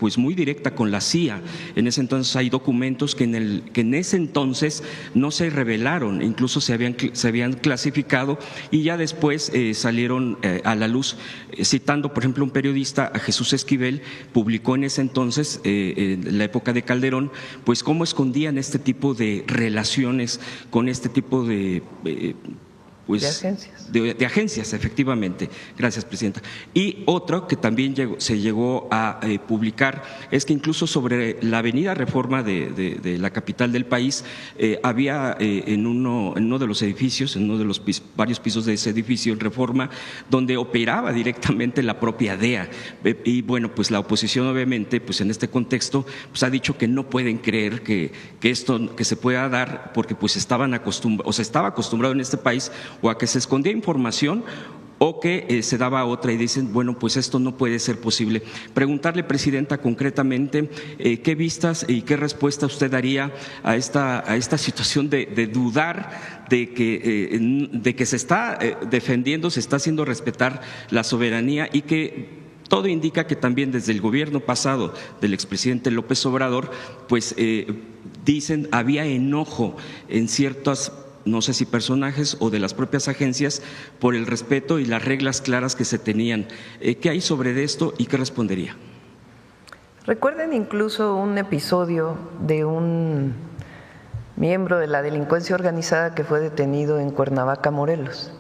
H: pues muy directa con la CIA. En ese entonces hay documentos que en ese entonces no se revelaron, incluso se habían clasificado y ya después salieron a la luz, citando por ejemplo un periodista, a Jesús Esquivel, publicó en ese entonces, en la época de Calderón, pues cómo escondían este tipo de relaciones con este tipo de pues, de agencias, efectivamente. Gracias, Presidenta. Y otro que también se llegó a publicar es que incluso sobre la avenida Reforma de la capital del país, había en uno de los edificios, en uno de los varios pisos de ese edificio en Reforma, donde operaba directamente la propia DEA. Y bueno, pues la oposición obviamente, pues en este contexto, pues ha dicho que no pueden creer que esto que se pueda dar, porque pues estaba acostumbrado en este país o a que se escondía información o que se daba otra, y dicen, bueno, pues esto no puede ser posible. Preguntarle, Presidenta, concretamente, ¿qué vistas y qué respuesta usted daría a esta situación de dudar de que se está defendiendo, se está haciendo respetar la soberanía, y que todo indica que también desde el gobierno pasado del expresidente López Obrador, pues dicen había enojo en ciertas, no sé si personajes o de las propias agencias, por el respeto y las reglas claras que se tenían? ¿Qué hay sobre esto y qué respondería?
B: Recuerden incluso un episodio de un miembro de la delincuencia organizada que fue detenido en Cuernavaca, Morelos.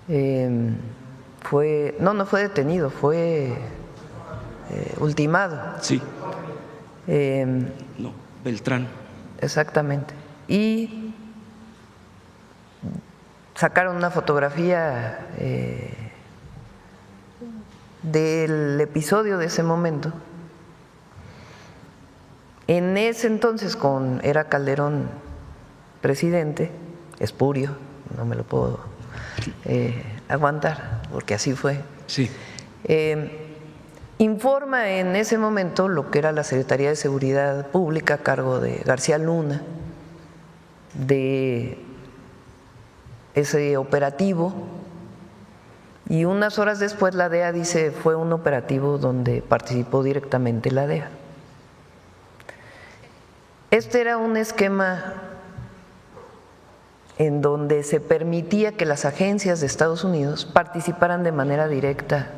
B: No fue detenido, fue ultimado.
H: Sí. No, Beltrán.
B: Exactamente. Y sacaron una fotografía del episodio de ese momento. En ese entonces, era Calderón presidente, espurio, no me lo puedo aguantar, porque así fue.
H: Sí.
B: Informa en ese momento lo que era la Secretaría de Seguridad Pública a cargo de García Luna, de ese operativo, y unas horas después la DEA dice fue un operativo donde participó directamente la DEA. Este era un esquema en donde se permitía que las agencias de Estados Unidos participaran de manera directa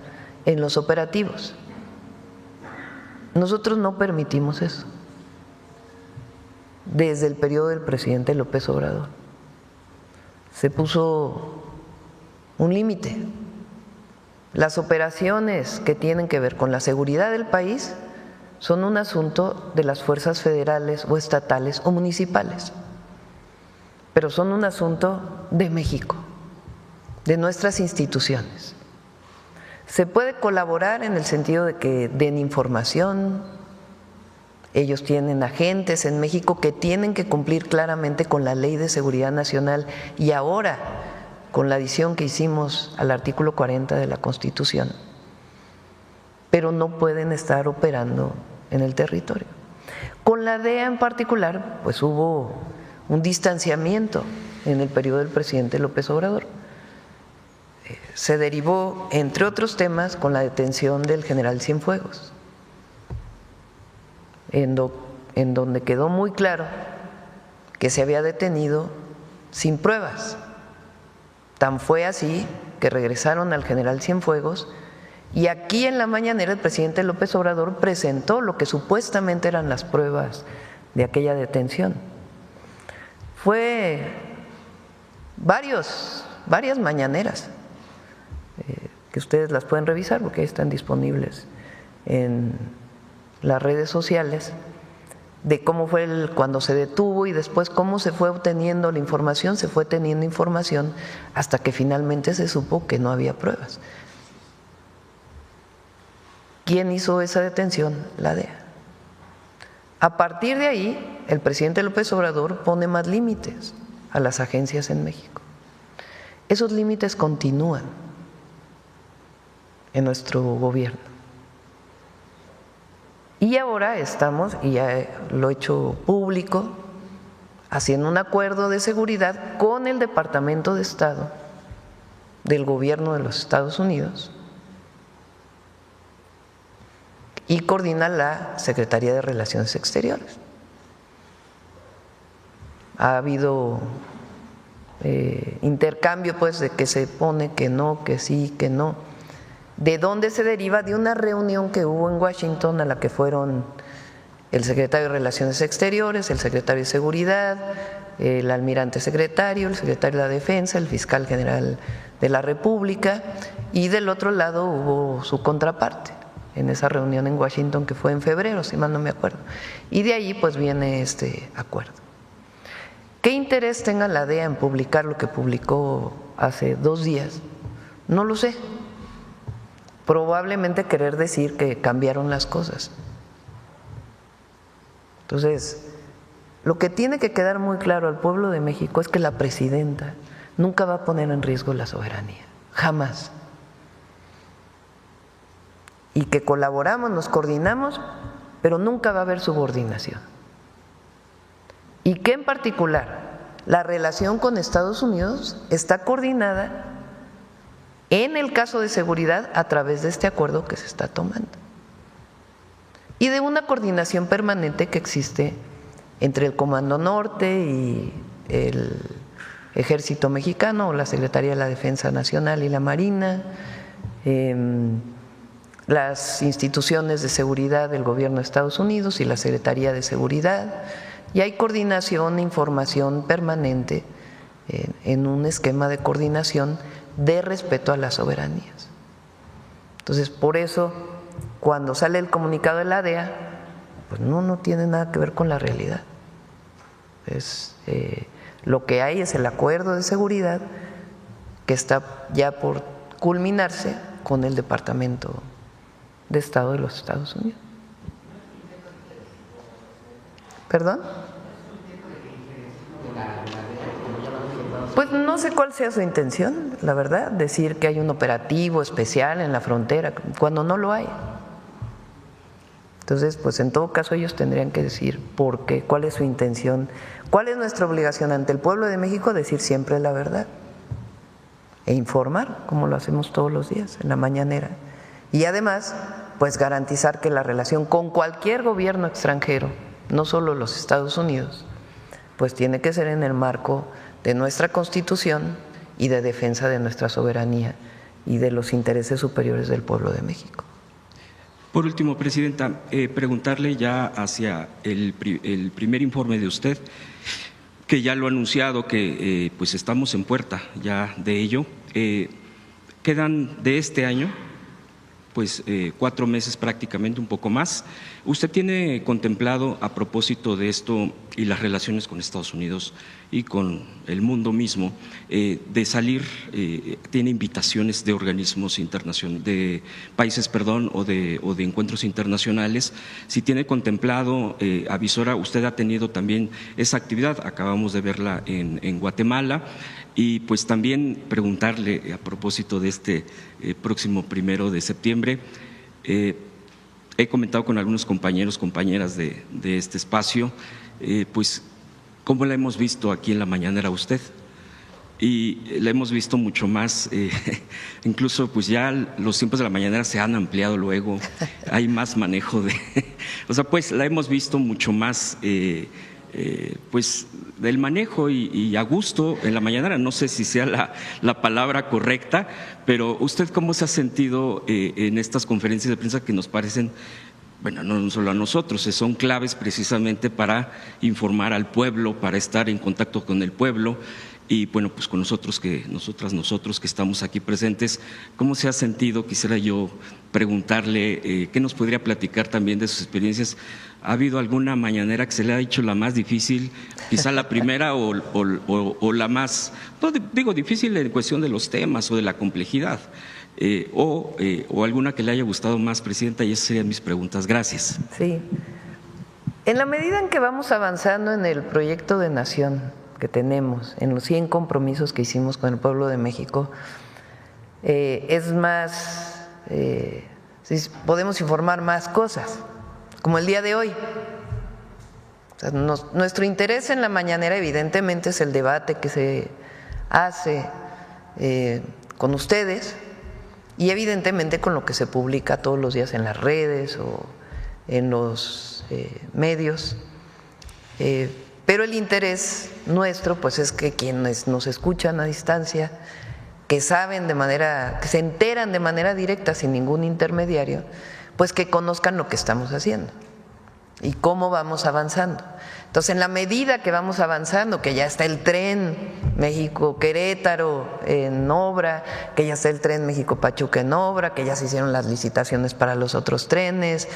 B: en los operativos. Nosotros no permitimos eso desde el periodo del presidente López Obrador. Se puso un límite. Las operaciones que tienen que ver con la seguridad del país son un asunto de las fuerzas federales o estatales o municipales, pero son un asunto de México, de nuestras instituciones. Se puede colaborar en el sentido de que den información. Ellos tienen agentes en México que tienen que cumplir claramente con la Ley de Seguridad Nacional, y ahora con la adición que hicimos al artículo 40 de la Constitución, pero no pueden estar operando en el territorio. Con la DEA en particular, pues hubo un distanciamiento en el periodo del presidente López Obrador. Se derivó, entre otros temas, con la detención del general Cienfuegos, en donde quedó muy claro que se había detenido sin pruebas. Tan fue así que regresaron al general Cienfuegos, y aquí en la mañanera el presidente López Obrador presentó lo que supuestamente eran las pruebas de aquella detención. Fue varias mañaneras, que ustedes las pueden revisar porque ahí están disponibles en las redes sociales, de cómo fue cuando se detuvo y después cómo se fue obteniendo la información, se fue teniendo información hasta que finalmente se supo que no había pruebas. ¿Quién hizo esa detención? La DEA. A partir de ahí, el presidente López Obrador pone más límites a las agencias en México. Esos límites continúan en nuestro gobierno. Y ahora estamos, y ya lo he hecho público, haciendo un acuerdo de seguridad con el Departamento de Estado del Gobierno de los Estados Unidos, y coordina la Secretaría de Relaciones Exteriores. Ha habido intercambio, pues, de que se pone que no, que sí, que no. ¿De dónde se deriva? De una reunión que hubo en Washington a la que fueron el secretario de Relaciones Exteriores, el secretario de Seguridad, el almirante secretario, el secretario de la Defensa, el fiscal general de la República, y del otro lado hubo su contraparte en esa reunión en Washington que fue en febrero, si mal no me acuerdo. Y de ahí pues viene este acuerdo. ¿Qué interés tenga la DEA en publicar lo que publicó hace 2 días? No lo sé. Probablemente querer decir que cambiaron las cosas. Entonces, lo que tiene que quedar muy claro al pueblo de México es que la presidenta nunca va a poner en riesgo la soberanía, jamás. Y que colaboramos, nos coordinamos, pero nunca va a haber subordinación. Y que en particular la relación con Estados Unidos está coordinada en el caso de seguridad a través de este acuerdo que se está tomando. Y de una coordinación permanente que existe entre el Comando Norte y el Ejército Mexicano, o la Secretaría de la Defensa Nacional y la Marina, las instituciones de seguridad del gobierno de Estados Unidos y la Secretaría de Seguridad, y hay coordinación e información permanente en un esquema de coordinación de respeto a las soberanías. Entonces, por eso, cuando sale el comunicado de la DEA, pues no tiene nada que ver con la realidad. Lo que hay es el acuerdo de seguridad que está ya por culminarse con el Departamento de Estado de los Estados Unidos. ¿Perdón? Pues no sé cuál sea su intención, la verdad, decir que hay un operativo especial en la frontera, cuando no lo hay. Entonces, pues en todo caso ellos tendrían que decir por qué, cuál es su intención, cuál es nuestra obligación ante el pueblo de México, decir siempre la verdad e informar, como lo hacemos todos los días en la mañanera. Y además, pues garantizar que la relación con cualquier gobierno extranjero, no solo los Estados Unidos, pues tiene que ser en el marco de nuestra Constitución y de defensa de nuestra soberanía y de los intereses superiores del pueblo de México.
H: Por último, Presidenta, preguntarle ya hacia el primer informe de usted, que ya lo ha anunciado, que pues estamos en puerta ya de ello. Quedan de este año pues 4 meses prácticamente, un poco más. ¿Usted tiene contemplado, a propósito de esto y las relaciones con Estados Unidos y con el mundo mismo, de salir, tiene invitaciones de organismos internacionales, de países, perdón, o de encuentros internacionales? Si tiene contemplado, avisora, usted ha tenido también esa actividad, acabamos de verla en Guatemala. Y pues también preguntarle, a propósito de este próximo 1 de septiembre, he comentado con algunos compañeros, compañeras de este espacio, pues cómo la hemos visto aquí en la mañanera usted. Y la hemos visto mucho más, incluso pues ya los tiempos de la mañanera se han ampliado luego, hay más manejo de… O sea, pues la hemos visto mucho más… pues del manejo y a gusto en la mañana, no sé si sea la palabra correcta, pero ¿usted cómo se ha sentido en estas conferencias de prensa que nos parecen, bueno, no solo a nosotros, son claves precisamente para informar al pueblo, para estar en contacto con el pueblo? Y bueno, pues con nosotros que estamos aquí presentes, ¿cómo se ha sentido? Quisiera yo preguntarle, ¿qué nos podría platicar también de sus experiencias? ¿Ha habido alguna mañanera que se le ha hecho la más difícil, quizá la primera o la más, no digo difícil en cuestión de los temas o de la complejidad, o alguna que le haya gustado más, Presidenta? Y esas serían mis preguntas. Gracias.
B: Sí. En la medida en que vamos avanzando en el proyecto de nación que tenemos, en los 100 compromisos que hicimos con el pueblo de México, es más, podemos informar más cosas, como el día de hoy. O sea, nuestro interés en la mañanera evidentemente es el debate que se hace con ustedes y evidentemente con lo que se publica todos los días en las redes o en los medios. Pero el interés nuestro pues es que quienes nos escuchan a distancia, que saben que se enteran de manera directa sin ningún intermediario, pues que conozcan lo que estamos haciendo. y cómo vamos avanzando. Entonces, en la medida que vamos avanzando, que ya está el tren México-Querétaro en obra, que ya está el tren México-Pachuca en obra, que ya se hicieron las licitaciones para los otros trenes,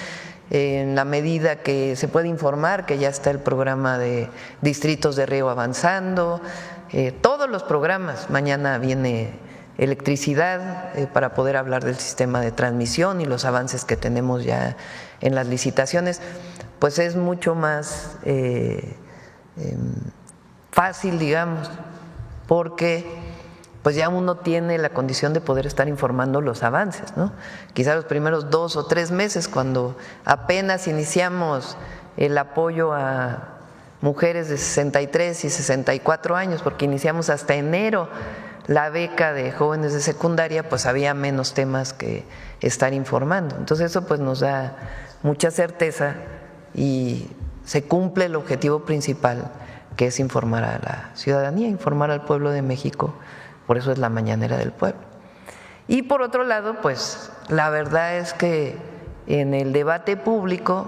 B: en la medida que se puede informar que ya está el programa de distritos de riego avanzando, todos los programas, mañana viene electricidad para poder hablar del sistema de transmisión y los avances que tenemos ya en las licitaciones, pues es mucho más fácil, digamos, porque pues ya uno tiene la condición de poder estar informando los avances, ¿no? Quizá los primeros 2 o 3 meses, cuando apenas iniciamos el apoyo a mujeres de 63 y 64 años, porque iniciamos hasta enero la beca de jóvenes de secundaria, pues había menos temas que estar informando. Entonces eso pues nos da mucha certeza y se cumple el objetivo principal, que es informar a la ciudadanía, informar al pueblo de México. Por eso es la mañanera del pueblo. Y por otro lado, pues la verdad es que en el debate público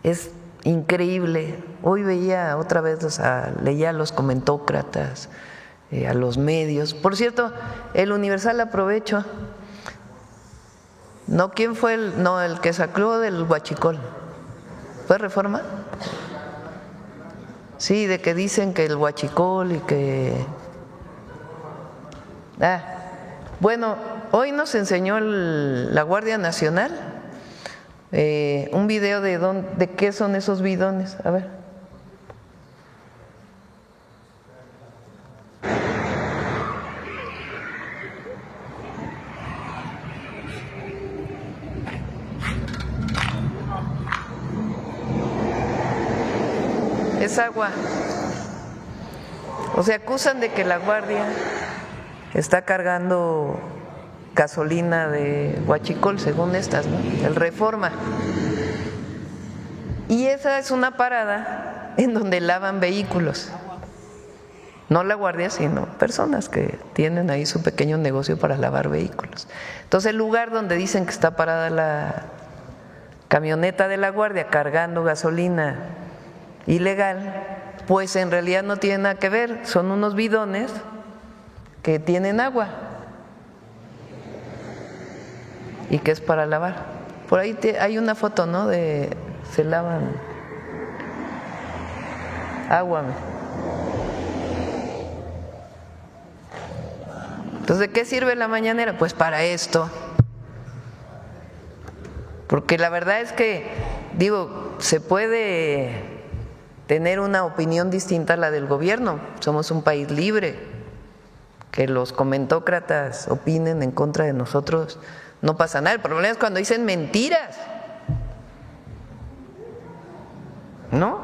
B: es increíble. Hoy veía otra vez, leía a los comentócratas, a los medios. Por cierto, el Universal, aprovecho. ¿No? ¿Quién fue el que sacó del huachicol? ¿Fue Reforma? Sí, de que dicen que el huachicol y que… bueno, hoy nos enseñó la Guardia Nacional un video de qué son esos bidones. A ver. Es agua. O sea, acusan de que la Guardia está cargando gasolina de huachicol, según estas, ¿no? El Reforma. Y esa es una parada en donde lavan vehículos. No la Guardia, sino personas que tienen ahí su pequeño negocio para lavar vehículos. Entonces, el lugar donde dicen que está parada la camioneta de la Guardia cargando gasolina ilegal, pues en realidad no tiene nada que ver, son unos bidones que tienen agua y que es para lavar. Por ahí hay una foto, ¿no? Se lavan agua. Entonces, ¿de qué sirve la mañanera? Pues para esto. Porque la verdad es que, digo, se puede tener una opinión distinta a la del gobierno. Somos un país libre. Que los comentócratas opinen en contra de nosotros, no pasa nada. El problema es cuando dicen mentiras, ¿no?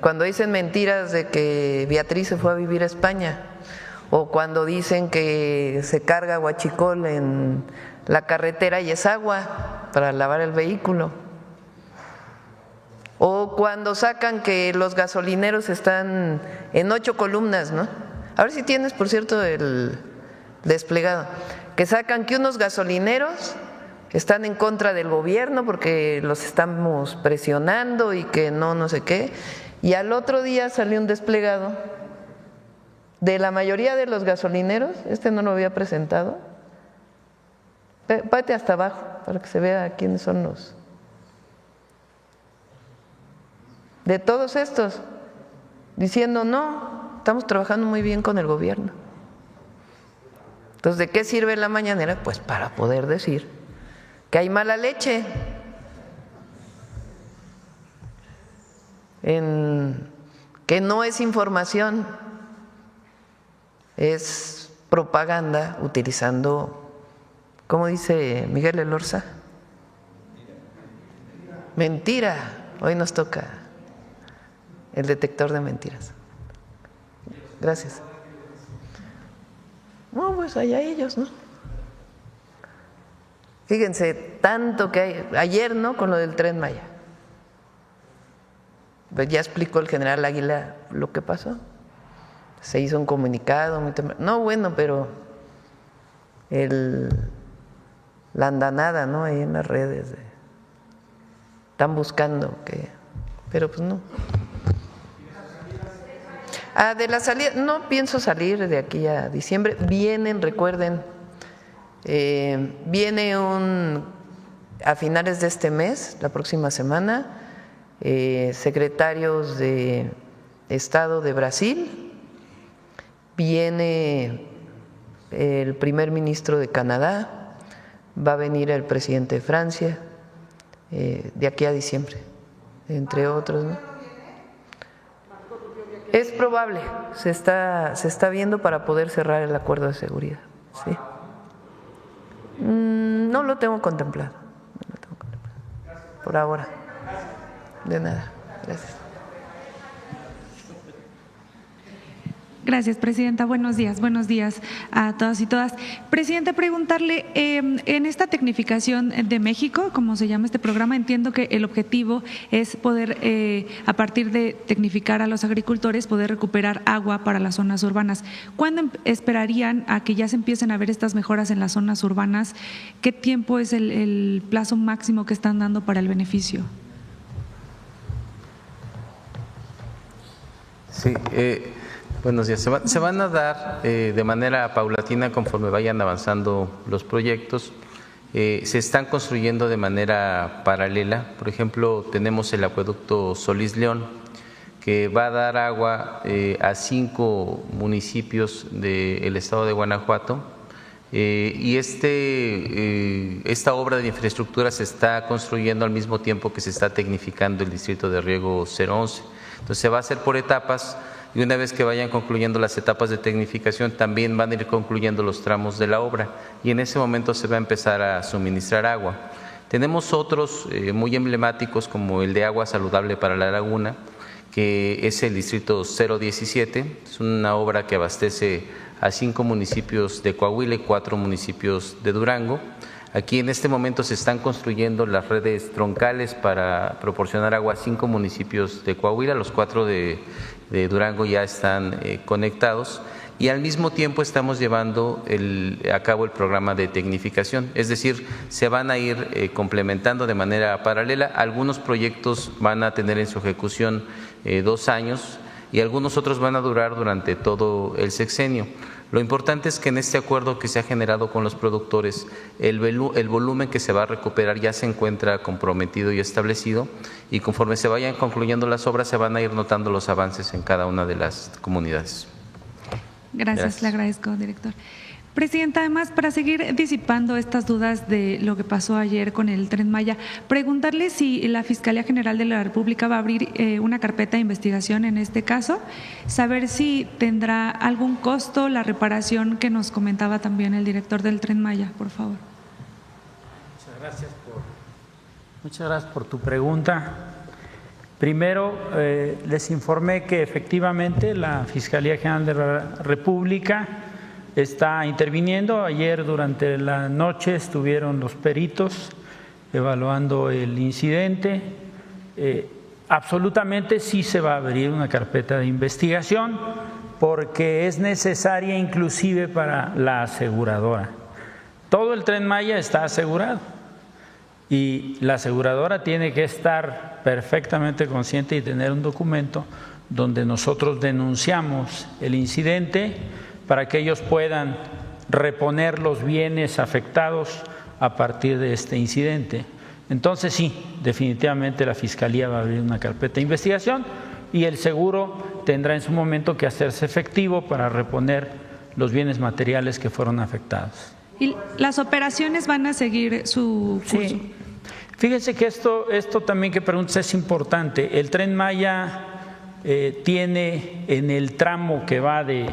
B: Cuando dicen mentiras de que Beatriz se fue a vivir a España, o cuando dicen que se carga huachicol en la carretera y es agua para lavar el vehículo, o cuando sacan que los gasolineros están en 8 columnas, ¿no? A ver si tienes, por cierto, el desplegado, que sacan que unos gasolineros están en contra del gobierno porque los estamos presionando y que no sé qué, y al otro día salió un desplegado de la mayoría de los gasolineros. No lo había presentado. Párate hasta abajo para que se vea quiénes son los… De todos estos, diciendo no, estamos trabajando muy bien con el gobierno. Entonces, ¿de qué sirve la mañanera? Pues para poder decir que hay mala leche que no es información, es propaganda utilizando, ¿cómo dice Miguel Elorza? Mentira. Hoy nos toca el detector de mentiras. Gracias. No, pues allá ellos, ¿no? Fíjense, tanto que hay. Ayer, ¿no? Con lo del Tren Maya. Pues ya explicó el general Águila lo que pasó. Se hizo un comunicado muy temprano. No, bueno, pero la andanada, ¿no? Ahí en las redes están buscando pero pues no. De la salida, no pienso salir de aquí a diciembre. Recuerden, viene a finales de este mes, la próxima semana, secretarios de Estado de Brasil, viene el primer ministro de Canadá, va a venir el presidente de Francia, de aquí a diciembre, entre otros, ¿no? Es probable, se está viendo para poder cerrar el acuerdo de seguridad. ¿Sí? No lo tengo contemplado, por ahora. De nada, gracias.
I: Gracias, Presidenta. Buenos días a todas y todas. Presidenta, preguntarle, en esta tecnificación de México, como se llama este programa, entiendo que el objetivo es poder, a partir de tecnificar a los agricultores, poder recuperar agua para las zonas urbanas. ¿Cuándo esperarían a que ya se empiecen a ver estas mejoras en las zonas urbanas? ¿Qué tiempo es el plazo máximo que están dando para el beneficio?
D: Sí, buenos días. Se van a dar de manera paulatina conforme vayan avanzando los proyectos. Se están construyendo de manera paralela. Por ejemplo, tenemos el acueducto Solís León, que va a dar agua a 5 municipios del estado de Guanajuato. Y esta obra de infraestructura se está construyendo al mismo tiempo que se está tecnificando el distrito de riego 011. Entonces se va a hacer por etapas. Y una vez que vayan concluyendo las etapas de tecnificación, también van a ir concluyendo los tramos de la obra y en ese momento se va a empezar a suministrar agua. Tenemos otros muy emblemáticos como el de agua saludable para la laguna, que es el distrito 017, es una obra que abastece a 5 municipios de Coahuila y 4 municipios de Durango. Aquí en este momento se están construyendo las redes troncales para proporcionar agua a 5 municipios de Coahuila, los 4 de Durango ya están conectados y al mismo tiempo estamos llevando a cabo el programa de tecnificación, es decir, se van a ir complementando de manera paralela. Algunos proyectos van a tener en su ejecución 2 años y algunos otros van a durar durante todo el sexenio. Lo importante es que en este acuerdo que se ha generado con los productores, el volumen que se va a recuperar ya se encuentra comprometido y establecido y conforme se vayan concluyendo las obras se van a ir notando los avances en cada una de las comunidades.
I: Gracias. Le agradezco, director. Presidenta, además, para seguir disipando estas dudas de lo que pasó ayer con el Tren Maya, preguntarle si la Fiscalía General de la República va a abrir una carpeta de investigación en este caso, saber si tendrá algún costo la reparación que nos comentaba también el director del Tren Maya, por favor.
C: Muchas gracias por tu pregunta. Primero, les informé que efectivamente la Fiscalía General de la República está interviniendo. Ayer durante la noche estuvieron los peritos evaluando el incidente. Absolutamente sí se va a abrir una carpeta de investigación porque es necesaria inclusive para la aseguradora. Todo el Tren Maya está asegurado y la aseguradora tiene que estar perfectamente consciente y tener un documento donde nosotros denunciamos el incidente para que ellos puedan reponer los bienes afectados a partir de este incidente. Entonces sí, definitivamente la Fiscalía va a abrir una carpeta de investigación y el seguro tendrá en su momento que hacerse efectivo para reponer los bienes materiales que fueron afectados.
I: ¿Y las operaciones van a seguir su curso?
C: Sí. Fíjense que esto también que preguntas es importante. El Tren Maya tiene en el tramo que va de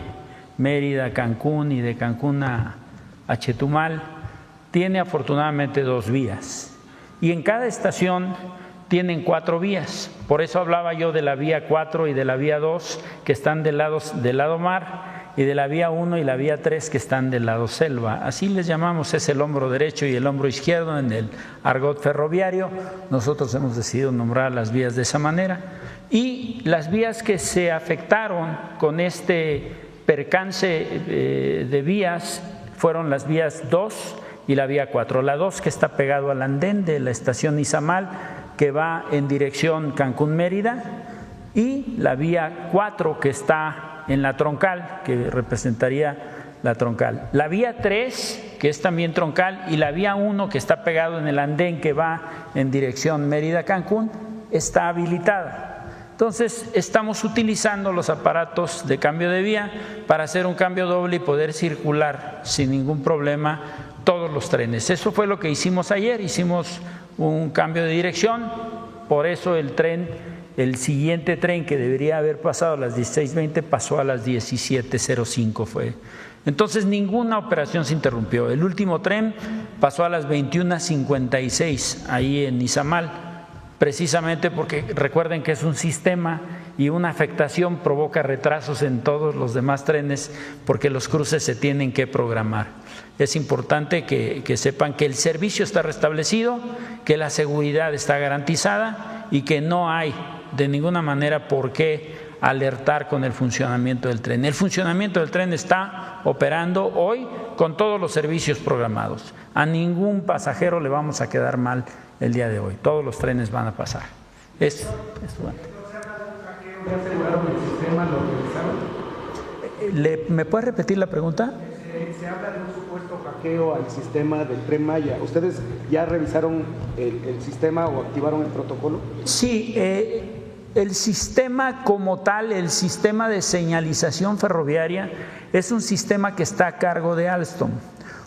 C: Mérida a Cancún y de Cancún a Chetumal, tiene afortunadamente 2 vías y en cada estación tienen 4 vías. Por eso hablaba yo de la vía 4 y de la vía 2 que están del lado mar y de la vía 1 y la vía 3 que están del lado selva. Así les llamamos, es el hombro derecho y el hombro izquierdo en el argot ferroviario. Nosotros hemos decidido nombrar las vías de esa manera y las vías que se afectaron con este percance de vías fueron las vías 2 y la vía 4. La 2 que está pegado al andén de la estación Izamal, que va en dirección Cancún-Mérida y la vía 4 que está en la troncal, que representaría la troncal. La vía 3, que es también troncal, y la vía 1, que está pegado en el andén que va en dirección Mérida-Cancún, está habilitada. Entonces, estamos utilizando los aparatos de cambio de vía para hacer un cambio doble y poder circular sin ningún problema todos los trenes. Eso fue lo que hicimos ayer, hicimos un cambio de dirección, por eso el siguiente tren que debería haber pasado a las 16:20 pasó a las 17:05 fue. Entonces, ninguna operación se interrumpió. El último tren pasó a las 21:56 ahí en Izamal, precisamente porque recuerden que es un sistema y una afectación provoca retrasos en todos los demás trenes porque los cruces se tienen que programar. Es importante que sepan que el servicio está restablecido, que la seguridad está garantizada y que no hay de ninguna manera por qué alertar con el funcionamiento del tren. El funcionamiento del tren está operando hoy con todos los servicios programados. A ningún pasajero le vamos a quedar mal el día de hoy. Todos los trenes van a pasar. ¿Me puede repetir la pregunta?
J: Se habla de un supuesto hackeo al sistema del Tren Maya. ¿Ustedes ya revisaron el sistema o activaron el protocolo?
C: Sí, el sistema como tal, el sistema de señalización ferroviaria, es un sistema que está a cargo de Alstom.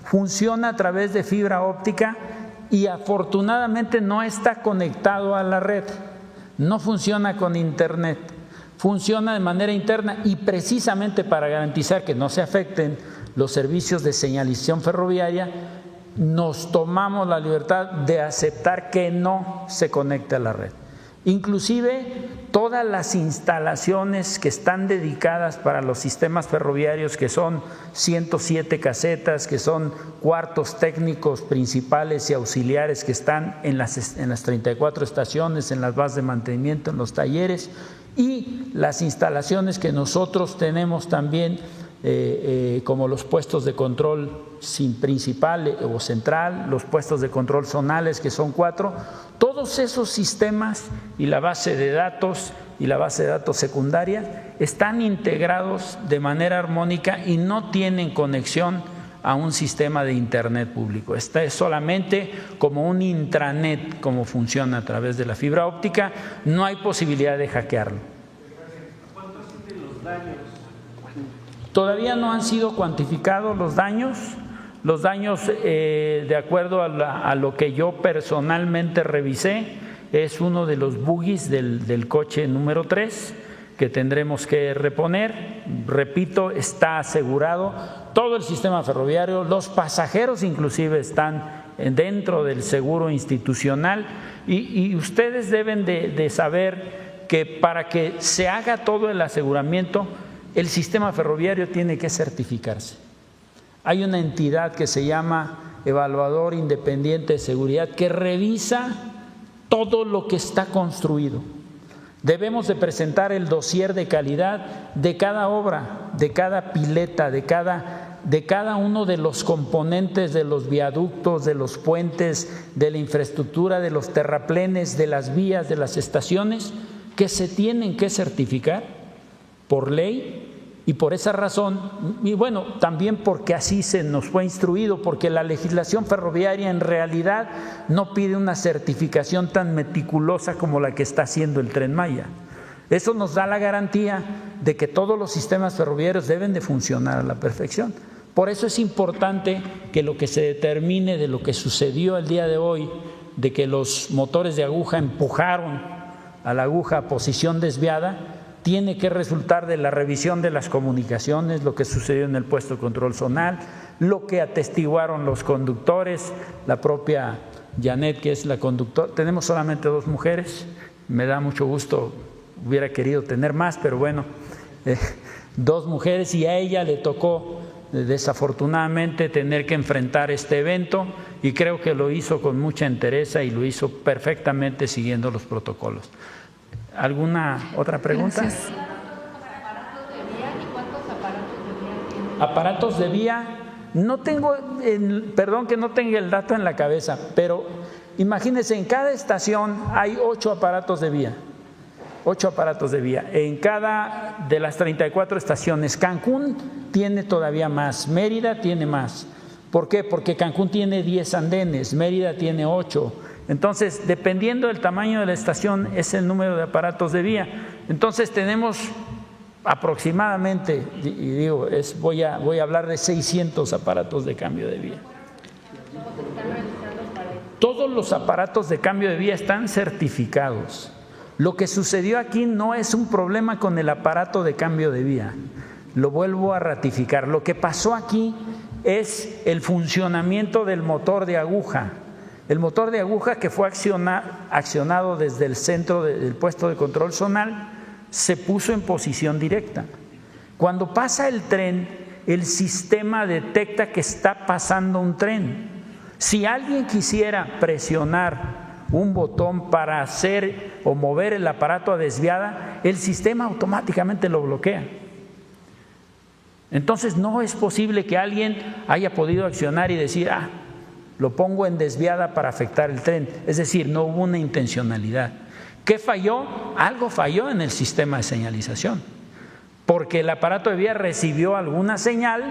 C: Funciona a través de fibra óptica y afortunadamente no está conectado a la red, no funciona con internet, funciona de manera interna y precisamente para garantizar que no se afecten los servicios de señalización ferroviaria, nos tomamos la libertad de aceptar que no se conecte a la red. Inclusive todas las instalaciones que están dedicadas para los sistemas ferroviarios, que son 107 casetas, que son cuartos técnicos principales y auxiliares que están en las 34 estaciones, en las bases de mantenimiento, en los talleres, y las instalaciones que nosotros tenemos también como los puestos de control principal o central, los puestos de control zonales, que son 4, todos esos sistemas y la base de datos y la base de datos secundaria están integrados de manera armónica y no tienen conexión a un sistema de internet público. Esta es solamente como un intranet, como funciona a través de la fibra óptica, no hay posibilidad de hackearlo.
J: ¿Cuántos son los daños?
C: Todavía no han sido cuantificados los daños. Los daños, de acuerdo a lo que yo personalmente revisé, es uno de los bogies del coche número 3 que tendremos que reponer. Repito, está asegurado todo el sistema ferroviario, los pasajeros inclusive están dentro del seguro institucional y ustedes deben de saber que para que se haga todo el aseguramiento, el sistema ferroviario tiene que certificarse. Hay una entidad que se llama Evaluador Independiente de Seguridad que revisa todo lo que está construido. Debemos de presentar el dossier de calidad de cada obra, de cada pileta, de cada uno de los componentes de los viaductos, de los puentes, de la infraestructura, de los terraplenes, de las vías, de las estaciones, que se tienen que certificar por ley. Y por esa razón, y bueno, también porque así se nos fue instruido, porque la legislación ferroviaria en realidad no pide una certificación tan meticulosa como la que está haciendo el Tren Maya. Eso nos da la garantía de que todos los sistemas ferroviarios deben de funcionar a la perfección. Por eso es importante que lo que se determine de lo que sucedió el día de hoy, de que los motores de aguja empujaron a la aguja a posición desviada, tiene que resultar de la revisión de las comunicaciones, lo que sucedió en el puesto de control zonal, lo que atestiguaron los conductores, la propia Janet, que es la conductora. Tenemos solamente 2 mujeres, me da mucho gusto, hubiera querido tener más, pero bueno, 2 mujeres y a ella le tocó desafortunadamente tener que enfrentar este evento y creo que lo hizo con mucha entereza y lo hizo perfectamente siguiendo los protocolos. ¿Alguna otra pregunta?
I: Gracias.
C: Aparatos de vía, no tengo, perdón que no tenga el dato en la cabeza, pero imagínense, en cada estación hay 8 aparatos de vía. 8 aparatos de vía en cada de las 34 estaciones. Cancún tiene todavía más, Mérida tiene más. ¿Por qué? Porque Cancún tiene 10 andenes, Mérida tiene 8. Entonces, dependiendo del tamaño de la estación, es el número de aparatos de vía. Entonces, tenemos aproximadamente, y digo, voy a hablar de 600 aparatos de cambio de vía. Todos los aparatos de cambio de vía están certificados. Lo que sucedió aquí no es un problema con el aparato de cambio de vía. Lo vuelvo a ratificar. Lo que pasó aquí es el funcionamiento del motor de aguja. El motor de aguja que fue accionado desde el centro del puesto de control zonal se puso en posición directa. Cuando pasa el tren, el sistema detecta que está pasando un tren. Si alguien quisiera presionar un botón para hacer o mover el aparato a desviada, el sistema automáticamente lo bloquea. Entonces no es posible que alguien haya podido accionar y decir, lo pongo en desviada para afectar el tren. Es decir, no hubo una intencionalidad. ¿Qué falló? Algo falló en el sistema de señalización, porque el aparato de vía recibió alguna señal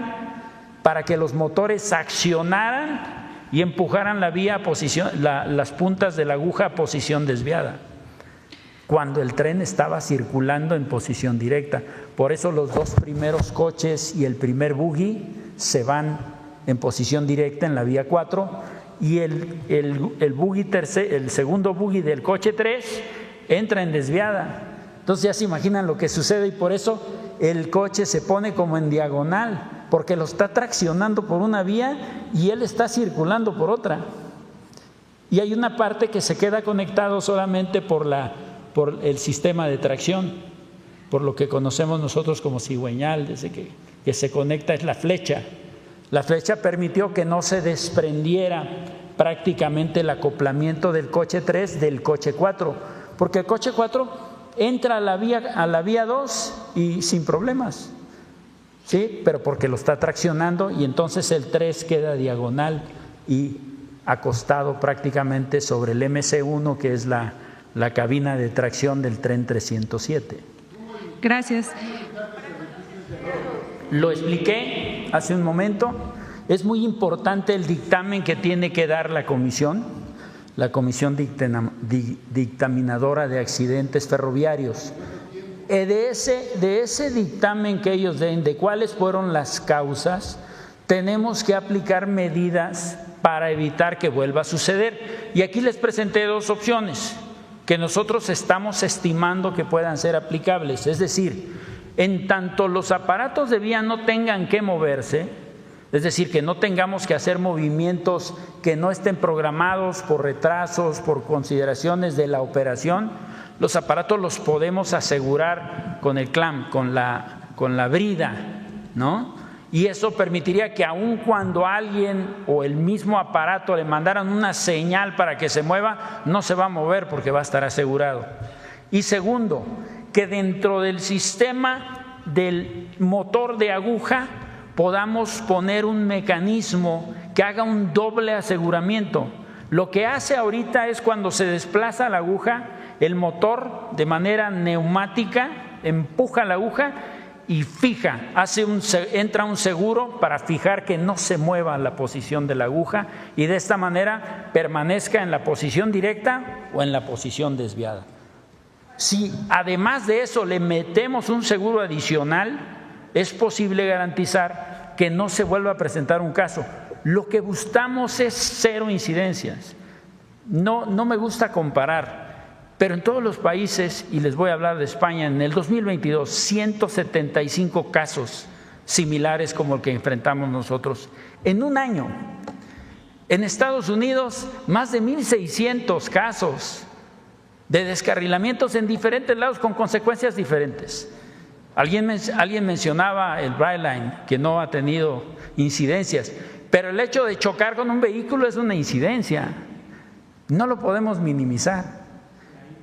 C: para que los motores accionaran y empujaran la vía a posición, las puntas de la aguja a posición desviada, cuando el tren estaba circulando en posición directa. Por eso los 2 primeros coches y el primer buggy se van en posición directa en la vía 4 y el segundo buggy del coche 3 entra en desviada. Entonces ya se imaginan lo que sucede, y por eso el coche se pone como en diagonal, porque lo está traccionando por una vía y él está circulando por otra. Y hay una parte que se queda conectado solamente por el sistema de tracción, por lo que conocemos nosotros como cigüeñal, desde que se conecta es la flecha. La flecha permitió que no se desprendiera prácticamente el acoplamiento del coche 3 del coche 4, porque el coche 4 entra a la vía 2 y sin problemas, ¿sí? Pero porque lo está traccionando, y entonces el 3 queda diagonal y acostado prácticamente sobre el MC1, que es la cabina de tracción del tren 307. Gracias. Lo expliqué hace un momento. Es muy importante el dictamen que tiene que dar la comisión dictaminadora de accidentes ferroviarios. De ese dictamen que ellos den, de cuáles fueron las causas, tenemos que aplicar medidas para evitar que vuelva a suceder. Y aquí les presenté 2 opciones que nosotros estamos estimando que puedan ser aplicables. Es decir, en tanto los aparatos de vía no tengan que moverse, es decir, que no tengamos que hacer movimientos que no estén programados por retrasos, por consideraciones de la operación, los aparatos los podemos asegurar con el clamp, con la brida, ¿no? Y eso permitiría que aun cuando alguien o el mismo aparato le mandaran una señal para que se mueva, no se va a mover porque va a estar asegurado. Y segundo, que dentro del sistema del motor de aguja podamos poner un mecanismo que haga un doble aseguramiento. Lo que hace ahorita es, cuando se desplaza la aguja, el motor de manera neumática empuja la aguja y fija, entra un seguro para fijar que no se mueva la posición de la aguja, y de esta manera permanezca en la posición directa o en la posición desviada. Si además de eso le metemos un seguro adicional, es posible garantizar que no se vuelva a presentar un caso. Lo que buscamos es 0 incidencias. No me gusta comparar, pero en todos los países, y les voy a hablar de España, en el 2022, 175 casos similares como el que enfrentamos nosotros en un año. En Estados Unidos, más de 1,600 casos de descarrilamientos en diferentes lados con consecuencias diferentes. Alguien mencionaba el Brightline, que no ha tenido incidencias, pero el hecho de chocar con un vehículo es una incidencia. No lo podemos minimizar.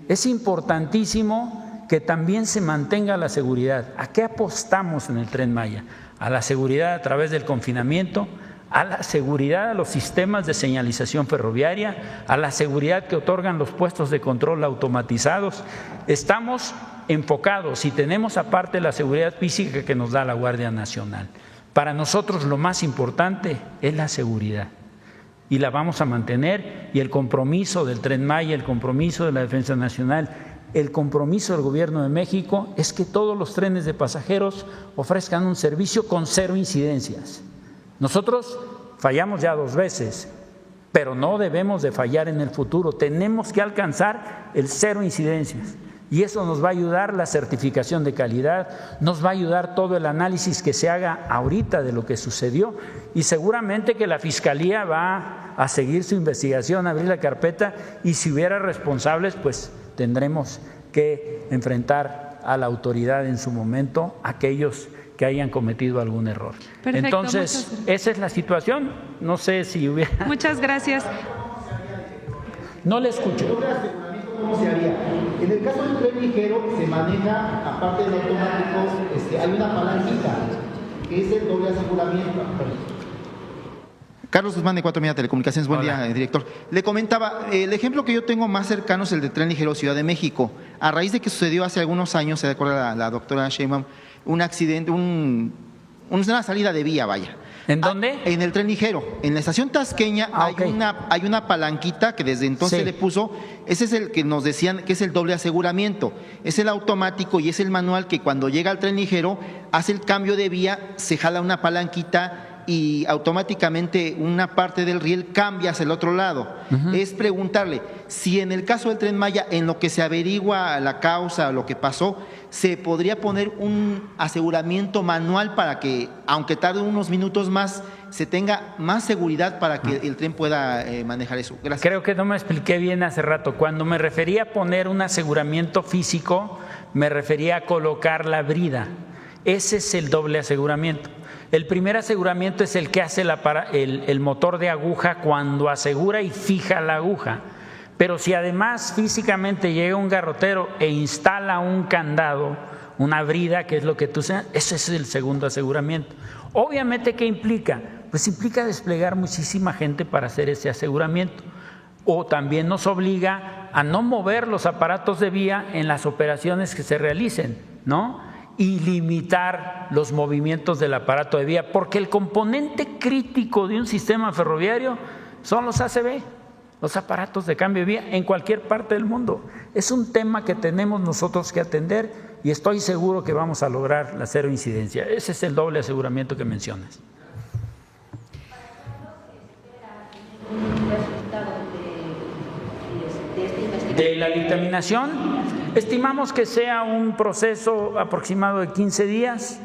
C: Es importantísimo que también se mantenga la seguridad. ¿A qué apostamos en el Tren Maya? A la seguridad a través del confinamiento, a la seguridad de los sistemas de señalización ferroviaria, a la seguridad que otorgan los puestos de control automatizados. Estamos enfocados y tenemos aparte la seguridad física que nos da la Guardia Nacional. Para nosotros lo más importante es la seguridad y la vamos a mantener, y el compromiso del Tren Maya, el compromiso de la Defensa Nacional, el compromiso del Gobierno de México es que todos los trenes de pasajeros ofrezcan un servicio con 0 incidencias. Nosotros fallamos ya 2 veces, pero no debemos de fallar en el futuro. Tenemos que alcanzar el 0 incidencias. Y eso nos va a ayudar la certificación de calidad, nos va a ayudar todo el análisis que se haga ahorita de lo que sucedió, y seguramente que la Fiscalía va a seguir su investigación, abrir la carpeta, y si hubiera responsables, pues tendremos que enfrentar a la autoridad en su momento, aquellos que hayan cometido algún error.
I: Perfecto,
C: entonces, esa es la situación. No sé si hubiera…
I: Muchas gracias.
C: No le escucho.
A: ¿Cómo se haría? En el caso del tren ligero se maneja, aparte del automático, hay una palanquita, que es el doble aseguramiento.
K: Carlos Guzmán, de 4 Media Telecomunicaciones. Buen día, director. Le comentaba, el ejemplo que yo tengo más cercano es el de Tren Ligero Ciudad de México. A raíz de que sucedió hace algunos años, se acuerda la doctora Sheinbaum, un accidente, una salida de vía, vaya.
C: ¿En dónde?
K: En el Tren Ligero. En la estación tasqueña hay una palanquita que desde entonces le puso, ese es el que nos decían que es el doble aseguramiento. Es el automático y es el manual que cuando llega al Tren Ligero hace el cambio de vía, se jala una palanquita y automáticamente una parte del riel cambia hacia el otro lado. Es preguntarle si en el caso del Tren Maya, en lo que se averigua la causa, lo que pasó, se podría poner un aseguramiento manual para que, aunque tarde unos minutos más, se tenga más seguridad para que el tren pueda manejar eso. Gracias.
C: Creo que no me expliqué bien hace rato. Cuando me refería a poner un aseguramiento físico, me refería a colocar la brida. Ese es el doble aseguramiento. El primer aseguramiento es el que hace el motor de aguja cuando asegura y fija la aguja. Pero si además físicamente llega un garrotero e instala un candado, una brida, que es lo que tú sabes, ese es el segundo aseguramiento. Obviamente, ¿qué implica? Pues implica desplegar muchísima gente para hacer ese aseguramiento. O también nos obliga a no mover los aparatos de vía en las operaciones que se realicen, ¿no? Y limitar los movimientos del aparato de vía, porque el componente crítico de un sistema ferroviario son los ACV, los aparatos de cambio de vía en cualquier parte del mundo. Es un tema que tenemos nosotros que atender y estoy seguro que vamos a lograr la 0 incidencia. Ese es el doble aseguramiento que mencionas. De la dictaminación, estimamos que sea un proceso aproximado de 15 días,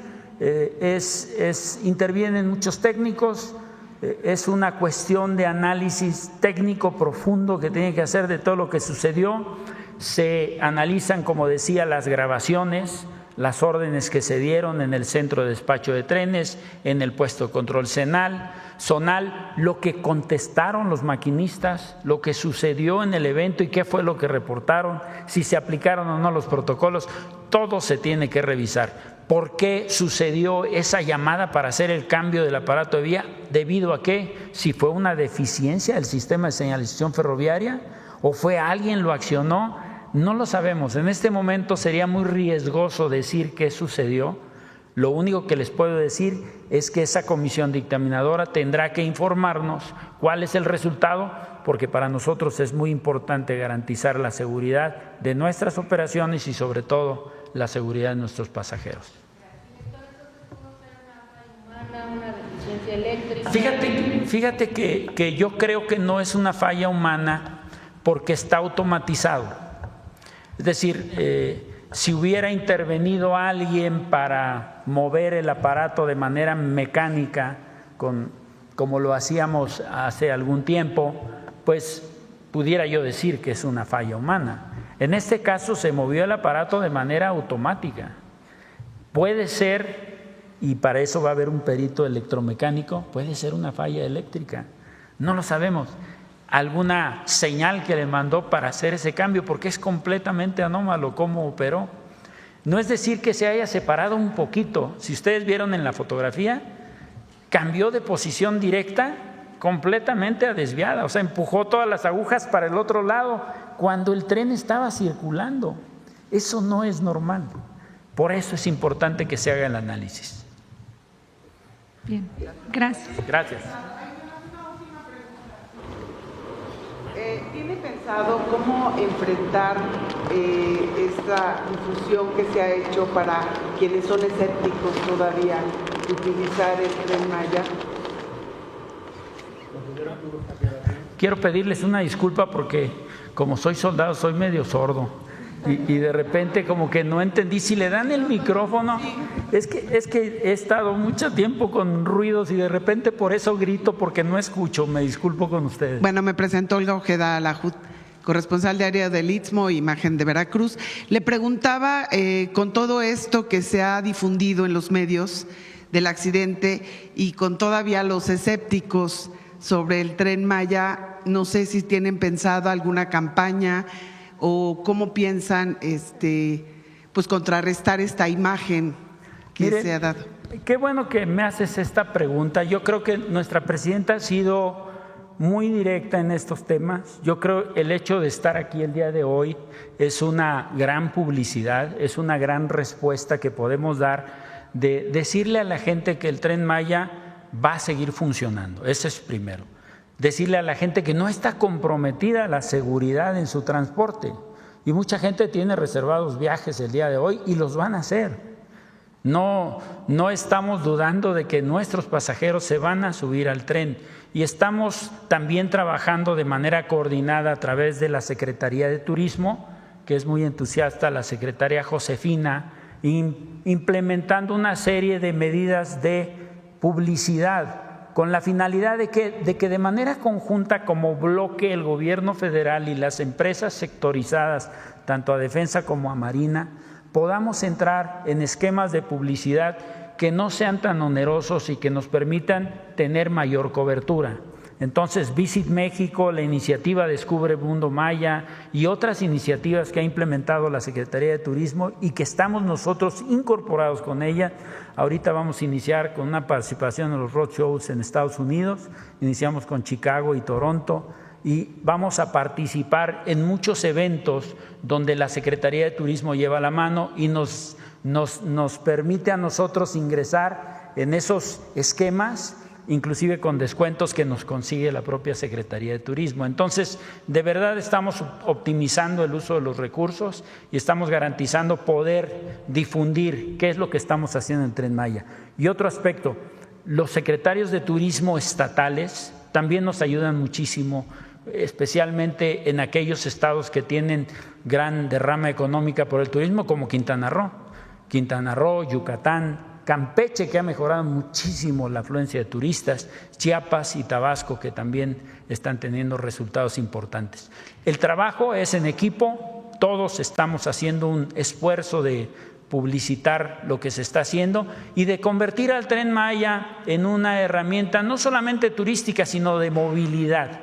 C: intervienen muchos técnicos, es una cuestión de análisis técnico profundo que tiene que hacer de todo lo que sucedió. Se analizan, como decía, las grabaciones, las órdenes que se dieron en el centro de despacho de trenes, en el puesto de control zonal, lo que contestaron los maquinistas, lo que sucedió en el evento y qué fue lo que reportaron, si se aplicaron o no los protocolos, todo se tiene que revisar. ¿Por qué sucedió esa llamada para hacer el cambio del aparato de vía? ¿Debido a qué? Si fue una deficiencia del sistema de señalización ferroviaria o fue alguien lo accionó, no lo sabemos. En este momento sería muy riesgoso decir qué sucedió. Lo único que les puedo decir es que esa comisión dictaminadora tendrá que informarnos cuál es el resultado, porque para nosotros es muy importante garantizar la seguridad de nuestras operaciones y sobre todo la seguridad de nuestros pasajeros. Fíjate que yo creo que no es una falla humana porque está automatizado. Es decir, si hubiera intervenido alguien para mover el aparato de manera mecánica, como lo hacíamos hace algún tiempo, pues pudiera yo decir que es una falla humana. En este caso se movió el aparato de manera automática. Puede ser, y para eso va a haber un perito electromecánico, puede ser una falla eléctrica, no lo sabemos. Alguna señal que le mandó para hacer ese cambio, porque es completamente anómalo cómo operó. No es decir que se haya separado un poquito. Si ustedes vieron en la fotografía, cambió de posición directa completamente a desviada, o sea, empujó todas las agujas para el otro lado cuando el tren estaba circulando. Eso no es normal. Por eso es importante que se haga el análisis.
I: Bien, gracias.
C: Gracias.
L: ¿Tiene pensado cómo enfrentar esta difusión que se ha hecho para quienes son escépticos todavía de utilizar el Tren Maya?
C: Quiero pedirles una disculpa porque como soy soldado soy medio sordo y de repente como que no entendí. Si le dan el micrófono, es que he estado mucho tiempo con ruidos y de repente por eso grito porque no escucho. Me disculpo con ustedes.
L: Bueno, me presentó Olga Ojeda Alajut, corresponsal de área del Istmo, Imagen de Veracruz. Le preguntaba, con todo esto que se ha difundido en los medios del accidente y con todavía los escépticos sobre el Tren Maya, no sé si tienen pensado alguna campaña o cómo piensan pues contrarrestar esta imagen que se ha dado.
C: Qué bueno que me haces esta pregunta. Yo creo que nuestra presidenta ha sido muy directa en estos temas. Yo creo el hecho de estar aquí el día de hoy es una gran publicidad, es una gran respuesta que podemos dar de decirle a la gente que el Tren Maya va a seguir funcionando. Eso es primero. Decirle a la gente que no está comprometida la seguridad en su transporte. Y mucha gente tiene reservados viajes el día de hoy y los van a hacer. No estamos dudando de que nuestros pasajeros se van a subir al tren. Y estamos también trabajando de manera coordinada a través de la Secretaría de Turismo, que es muy entusiasta, la secretaria Josefina, implementando una serie de medidas de publicidad con la finalidad de que de manera conjunta como bloque el gobierno federal y las empresas sectorizadas, tanto a Defensa como a Marina, podamos entrar en esquemas de publicidad que no sean tan onerosos y que nos permitan tener mayor cobertura. Entonces, Visit México, la iniciativa Descubre Mundo Maya y otras iniciativas que ha implementado la Secretaría de Turismo y que estamos nosotros incorporados con ella. Ahorita vamos a iniciar con una participación en los roadshows en Estados Unidos, iniciamos con Chicago y Toronto y vamos a participar en muchos eventos donde la Secretaría de Turismo lleva la mano y nos permite a nosotros ingresar en esos esquemas, inclusive con descuentos que nos consigue la propia Secretaría de Turismo. Entonces, de verdad estamos optimizando el uso de los recursos y estamos garantizando poder difundir qué es lo que estamos haciendo en Tren Maya. Y otro aspecto, los secretarios de turismo estatales también nos ayudan muchísimo, especialmente en aquellos estados que tienen gran derrama económica por el turismo, como Quintana Roo, Yucatán, Campeche, que ha mejorado muchísimo la afluencia de turistas, Chiapas y Tabasco, que también están teniendo resultados importantes. El trabajo es en equipo, todos estamos haciendo un esfuerzo de publicitar lo que se está haciendo y de convertir al Tren Maya en una herramienta no solamente turística, sino de movilidad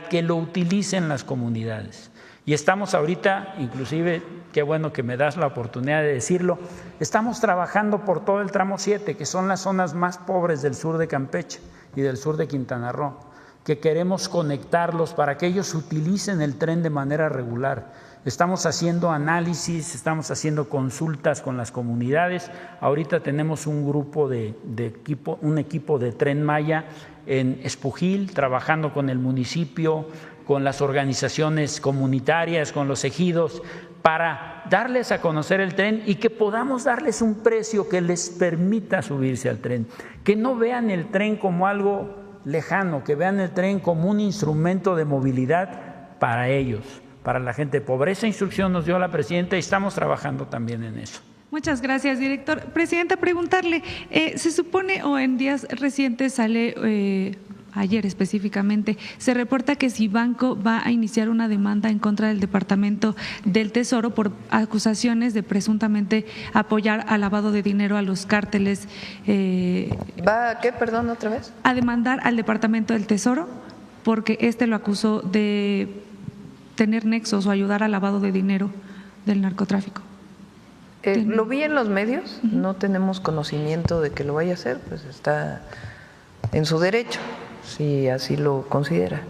C: que lo utilicen las comunidades. Y estamos ahorita, inclusive, qué bueno que me das la oportunidad de decirlo, estamos trabajando por todo el tramo 7, que son las zonas más pobres del sur de Campeche y del sur de Quintana Roo, que queremos conectarlos para que ellos utilicen el tren de manera regular. Estamos haciendo análisis, estamos haciendo consultas con las comunidades. Ahorita tenemos un grupo un equipo de Tren Maya en Espujil, trabajando con el municipio, con las organizaciones comunitarias, con los ejidos, para darles a conocer el tren y que podamos darles un precio que les permita subirse al tren. Que no vean el tren como algo lejano, que vean el tren como un instrumento de movilidad para ellos, para la gente pobre. Esa instrucción nos dio la presidenta y estamos trabajando también en eso.
I: Muchas gracias, director. Presidenta, preguntarle, se supone o en días recientes sale... Ayer específicamente, se reporta que Cibanco va a iniciar una demanda en contra del Departamento del Tesoro por acusaciones de presuntamente apoyar al lavado de dinero a los cárteles.
B: ¿Va a qué? Perdón, otra vez.
I: A demandar al Departamento del Tesoro porque lo acusó de tener nexos o ayudar al lavado de dinero del narcotráfico.
B: Lo vi en los medios, no tenemos conocimiento de que lo vaya a hacer, pues está en su derecho, si así lo considera.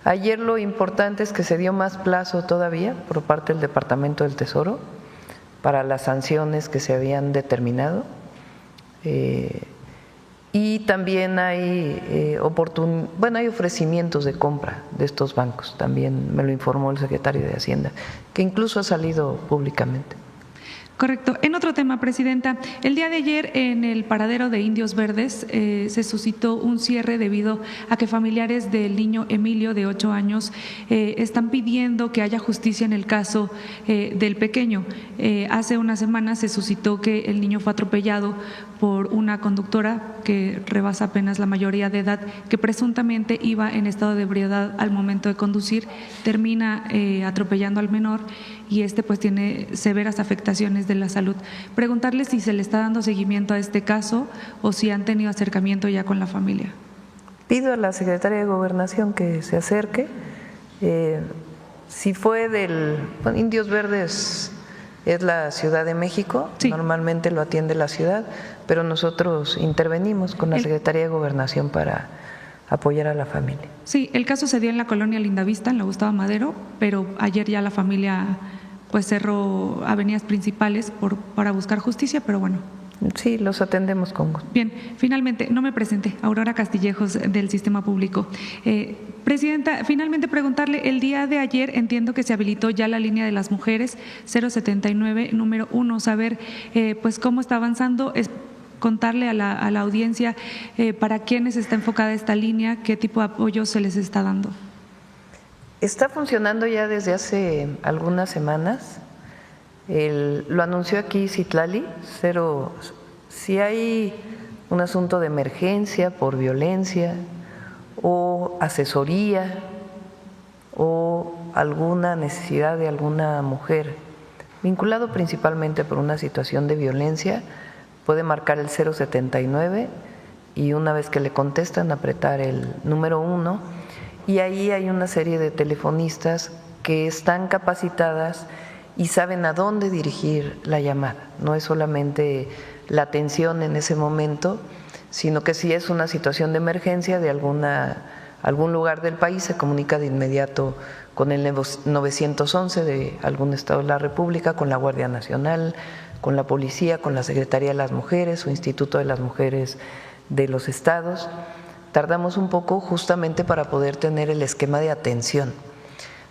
B: Ayer lo importante es que se dio más plazo todavía por parte del Departamento del Tesoro para las sanciones que se habían determinado. Y también hay hay ofrecimientos de compra de estos bancos, también me lo informó el secretario de Hacienda, que incluso ha salido públicamente.
I: Correcto. En otro tema, Presidenta, el día de ayer en el paradero de Indios Verdes se suscitó un cierre debido a que familiares del niño Emilio, de 8 años, están pidiendo que haya justicia en el caso del pequeño. Hace unas semanas se suscitó que el niño fue atropellado por una conductora que rebasa apenas la mayoría de edad, que presuntamente iba en estado de ebriedad al momento de conducir, termina atropellando al menor y pues tiene severas afectaciones de la salud. Preguntarle si se le está dando seguimiento a este caso o si han tenido acercamiento ya con la familia.
B: Pido a la Secretaría de Gobernación que se acerque. Si fue Indios Verdes es la Ciudad de México, sí. Normalmente lo atiende la ciudad, pero nosotros intervenimos con la Secretaría de Gobernación para apoyar a la familia.
I: Sí, el caso se dio en la colonia Lindavista, en la Gustavo Madero, pero ayer ya la familia pues cerró avenidas principales para buscar justicia, pero bueno.
B: Sí, los atendemos con gusto.
I: Bien, finalmente, no me presenté, Aurora Castillejos del Sistema Público. Presidenta, finalmente preguntarle, el día de ayer entiendo que se habilitó ya la línea de las mujeres 079, número 1, saber pues cómo está avanzando, contarle a la audiencia para quiénes está enfocada esta línea, qué tipo de apoyo se les está dando.
B: Está funcionando ya desde hace algunas semanas. Lo anunció aquí Citlali, si hay un asunto de emergencia por violencia o asesoría o alguna necesidad de alguna mujer vinculado principalmente por una situación de violencia, puede marcar el 079 y una vez que le contestan apretar el número 1 y ahí hay una serie de telefonistas que están capacitadas y saben a dónde dirigir la llamada. No es solamente la atención en ese momento, sino que si es una situación de emergencia de algún lugar del país, se comunica de inmediato con el 911 de algún estado de la República, con la Guardia Nacional, con la Policía, con la Secretaría de las Mujeres o Instituto de las Mujeres de los estados. Tardamos un poco justamente para poder tener el esquema de atención.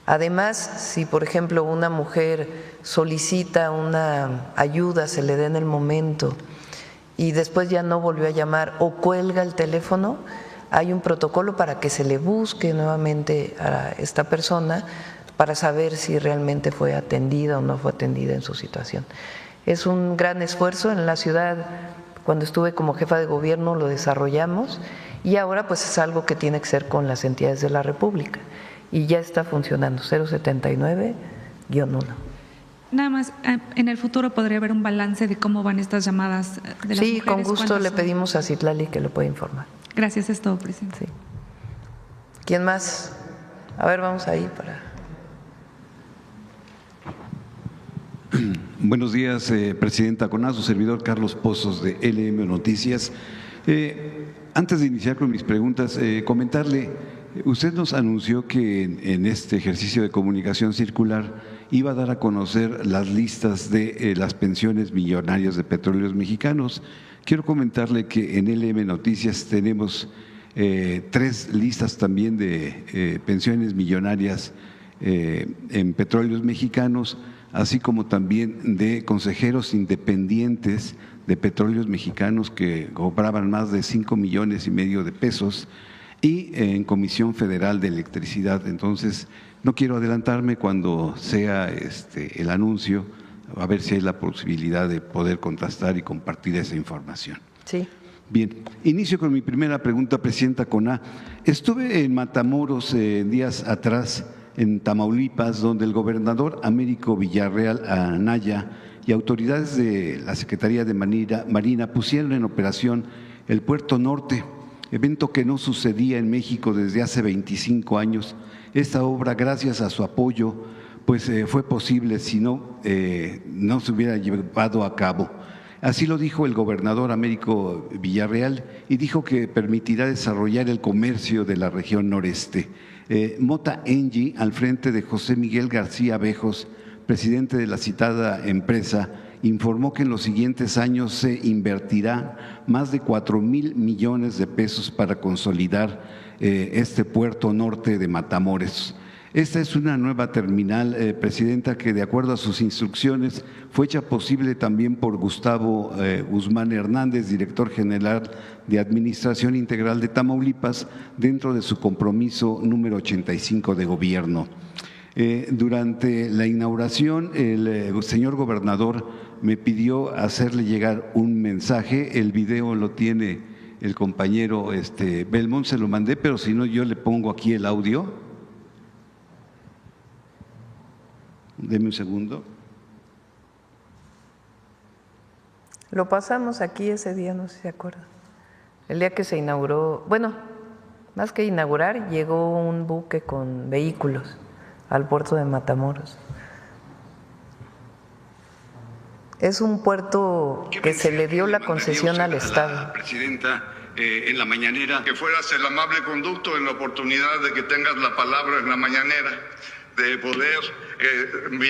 B: Además, si por ejemplo una mujer solicita una ayuda, se le da en el momento y después ya no volvió a llamar o cuelga el teléfono, hay un protocolo para que se le busque nuevamente a esta persona para saber si realmente fue atendida o no fue atendida en su situación. Es un gran esfuerzo en la ciudad. Cuando estuve como jefa de gobierno lo desarrollamos y ahora pues es algo que tiene que ser con las entidades de la República. Y ya está funcionando, 079-1.
I: Nada más, en el futuro podría haber un balance de cómo van estas llamadas de las mujeres.
B: Sí, con gusto le pedimos a Citlali que lo pueda informar.
I: Gracias, es todo, presidente.
B: Sí. ¿Quién más? A ver, vamos ahí para…
M: Buenos días, Presidenta CONA, su servidor Carlos Pozos de LM Noticias. Antes de iniciar con mis preguntas, comentarle… Usted nos anunció que en este ejercicio de comunicación circular iba a dar a conocer las listas de las pensiones millonarias de Petróleos Mexicanos. Quiero comentarle que en LM Noticias tenemos 3 listas también de pensiones millonarias en Petróleos Mexicanos, así como también de consejeros independientes de Petróleos Mexicanos que cobraban más de 5,5 millones de pesos, y en Comisión Federal de Electricidad. Entonces, no quiero adelantarme cuando sea el anuncio, a ver si hay la posibilidad de poder contrastar y compartir esa información.
B: Sí.
M: Bien, inicio con mi primera pregunta, Presidenta CONA. Estuve en Matamoros días atrás, en Tamaulipas, donde el gobernador Américo Villarreal Anaya y autoridades de la Secretaría de Marina pusieron en operación el Puerto Norte, evento que no sucedía en México desde hace 25 años. Esta obra, gracias a su apoyo, pues fue posible, si no, no se hubiera llevado a cabo. Así lo dijo el gobernador Américo Villarreal y dijo que permitirá desarrollar el comercio de la región noreste. Mota Engie, al frente de José Miguel García Bejos, presidente de la citada empresa, informó que en los siguientes años se invertirá más de 4,000 millones de pesos para consolidar este puerto norte de Matamoros. Esta es una nueva terminal, Presidenta, que de acuerdo a sus instrucciones fue hecha posible también por Gustavo Guzmán Hernández, director general de Administración Integral de Tamaulipas, dentro de su compromiso número 85 de gobierno. Durante la inauguración, el señor gobernador me pidió hacerle llegar un mensaje. El video lo tiene el compañero Belmont, se lo mandé, pero si no yo le pongo aquí el audio. Deme un segundo.
B: Lo pasamos aquí ese día, no sé si se acuerdan. El día que se inauguró, bueno, más que inaugurar, llegó un buque con vehículos al puerto de Matamoros. Es un puerto que se le dio la concesión al Estado.
N: Presidenta, en la mañanera, que fueras el amable conducto en la oportunidad de que tengas la palabra en la mañanera, de poder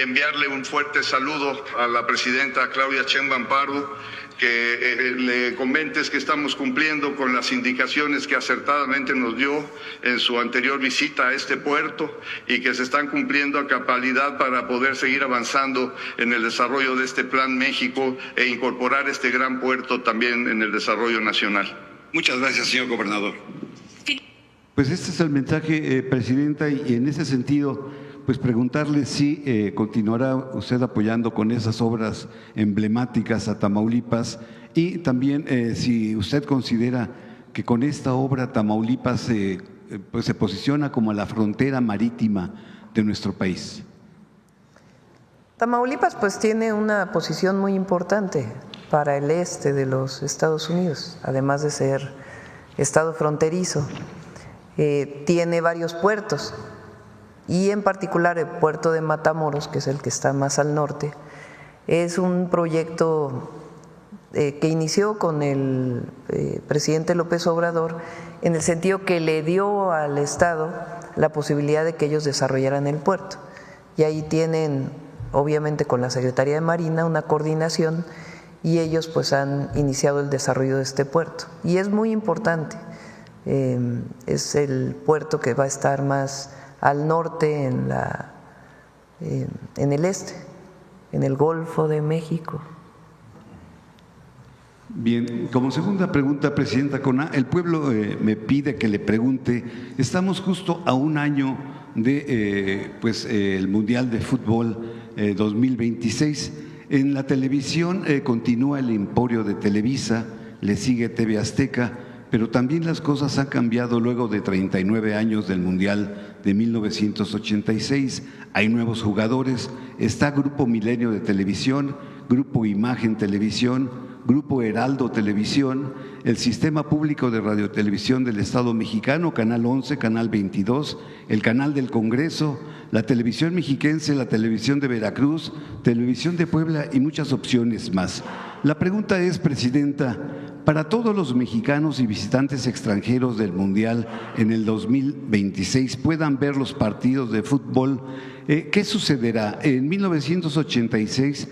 N: enviarle un fuerte saludo a la presidenta Claudia Sheinbaum Pardo, que le comentes que estamos cumpliendo con las indicaciones que acertadamente nos dio en su anterior visita a este puerto y que se están cumpliendo a cabalidad para poder seguir avanzando en el desarrollo de este Plan México e incorporar este gran puerto también en el desarrollo nacional. Muchas gracias, señor gobernador.
M: Pues este es el mensaje, Presidenta, y en ese sentido, pues preguntarle si continuará usted apoyando con esas obras emblemáticas a Tamaulipas y también si usted considera que con esta obra Tamaulipas pues se posiciona como la frontera marítima de nuestro país.
B: Tamaulipas pues tiene una posición muy importante para el este de los Estados Unidos, además de ser estado fronterizo. Tiene varios puertos. Y en particular el puerto de Matamoros, que es el que está más al norte, es un proyecto que inició con el presidente López Obrador en el sentido que le dio al Estado la posibilidad de que ellos desarrollaran el puerto. Y ahí tienen, obviamente con la Secretaría de Marina, una coordinación y ellos pues han iniciado el desarrollo de este puerto. Y es muy importante, es el puerto que va a estar más al norte en el este, en el Golfo de México.
M: Bien, como segunda pregunta, Presidenta Coná, el pueblo me pide que le pregunte, estamos justo a un año de el Mundial de Fútbol 2026. En la televisión continúa el emporio de Televisa, le sigue TV Azteca, pero también las cosas han cambiado luego de 39 años del Mundial de 1986. Hay nuevos jugadores, está Grupo Milenio de Televisión, Grupo Imagen Televisión, Grupo Heraldo Televisión, el Sistema Público de Radiotelevisión del Estado Mexicano, Canal 11, Canal 22, el Canal del Congreso, la Televisión Mexiquense, la Televisión de Veracruz, Televisión de Puebla y muchas opciones más. La pregunta es, Presidenta, para todos los mexicanos y visitantes extranjeros del Mundial en el 2026 puedan ver los partidos de fútbol, ¿qué sucederá? En 1986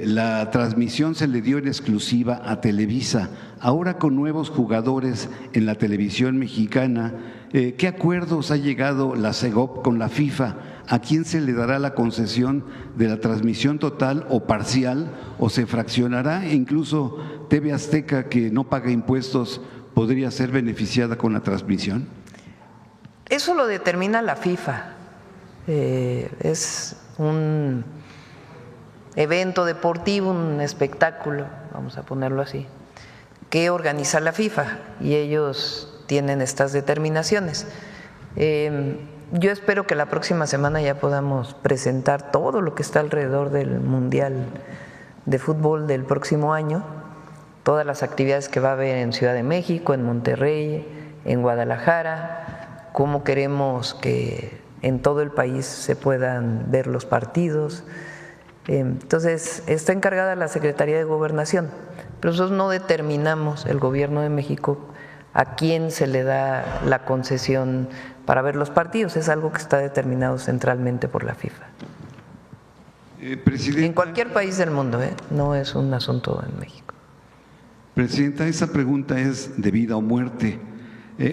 M: la transmisión se le dio en exclusiva a Televisa. Ahora con nuevos jugadores en la televisión mexicana, ¿qué acuerdos ha llegado la CEGOP con la FIFA? ¿A quién se le dará la concesión de la transmisión total o parcial o se fraccionará? E incluso TV Azteca, que no paga impuestos, ¿podría ser beneficiada con la transmisión?
B: Eso lo determina la FIFA. Es un evento deportivo, un espectáculo, vamos a ponerlo así, que organiza la FIFA y ellos tienen estas determinaciones. Yo espero que la próxima semana ya podamos presentar todo lo que está alrededor del Mundial de Fútbol del próximo año, todas las actividades que va a haber en Ciudad de México, en Monterrey, en Guadalajara, cómo queremos que en todo el país se puedan ver los partidos. Entonces, está encargada la Secretaría de Gobernación, pero nosotros no determinamos, el Gobierno de México, a quién se le da la concesión para ver los partidos, es algo que está determinado centralmente por la FIFA. En cualquier país del mundo, no es un asunto en México.
M: Presidenta, esa pregunta es de vida o muerte.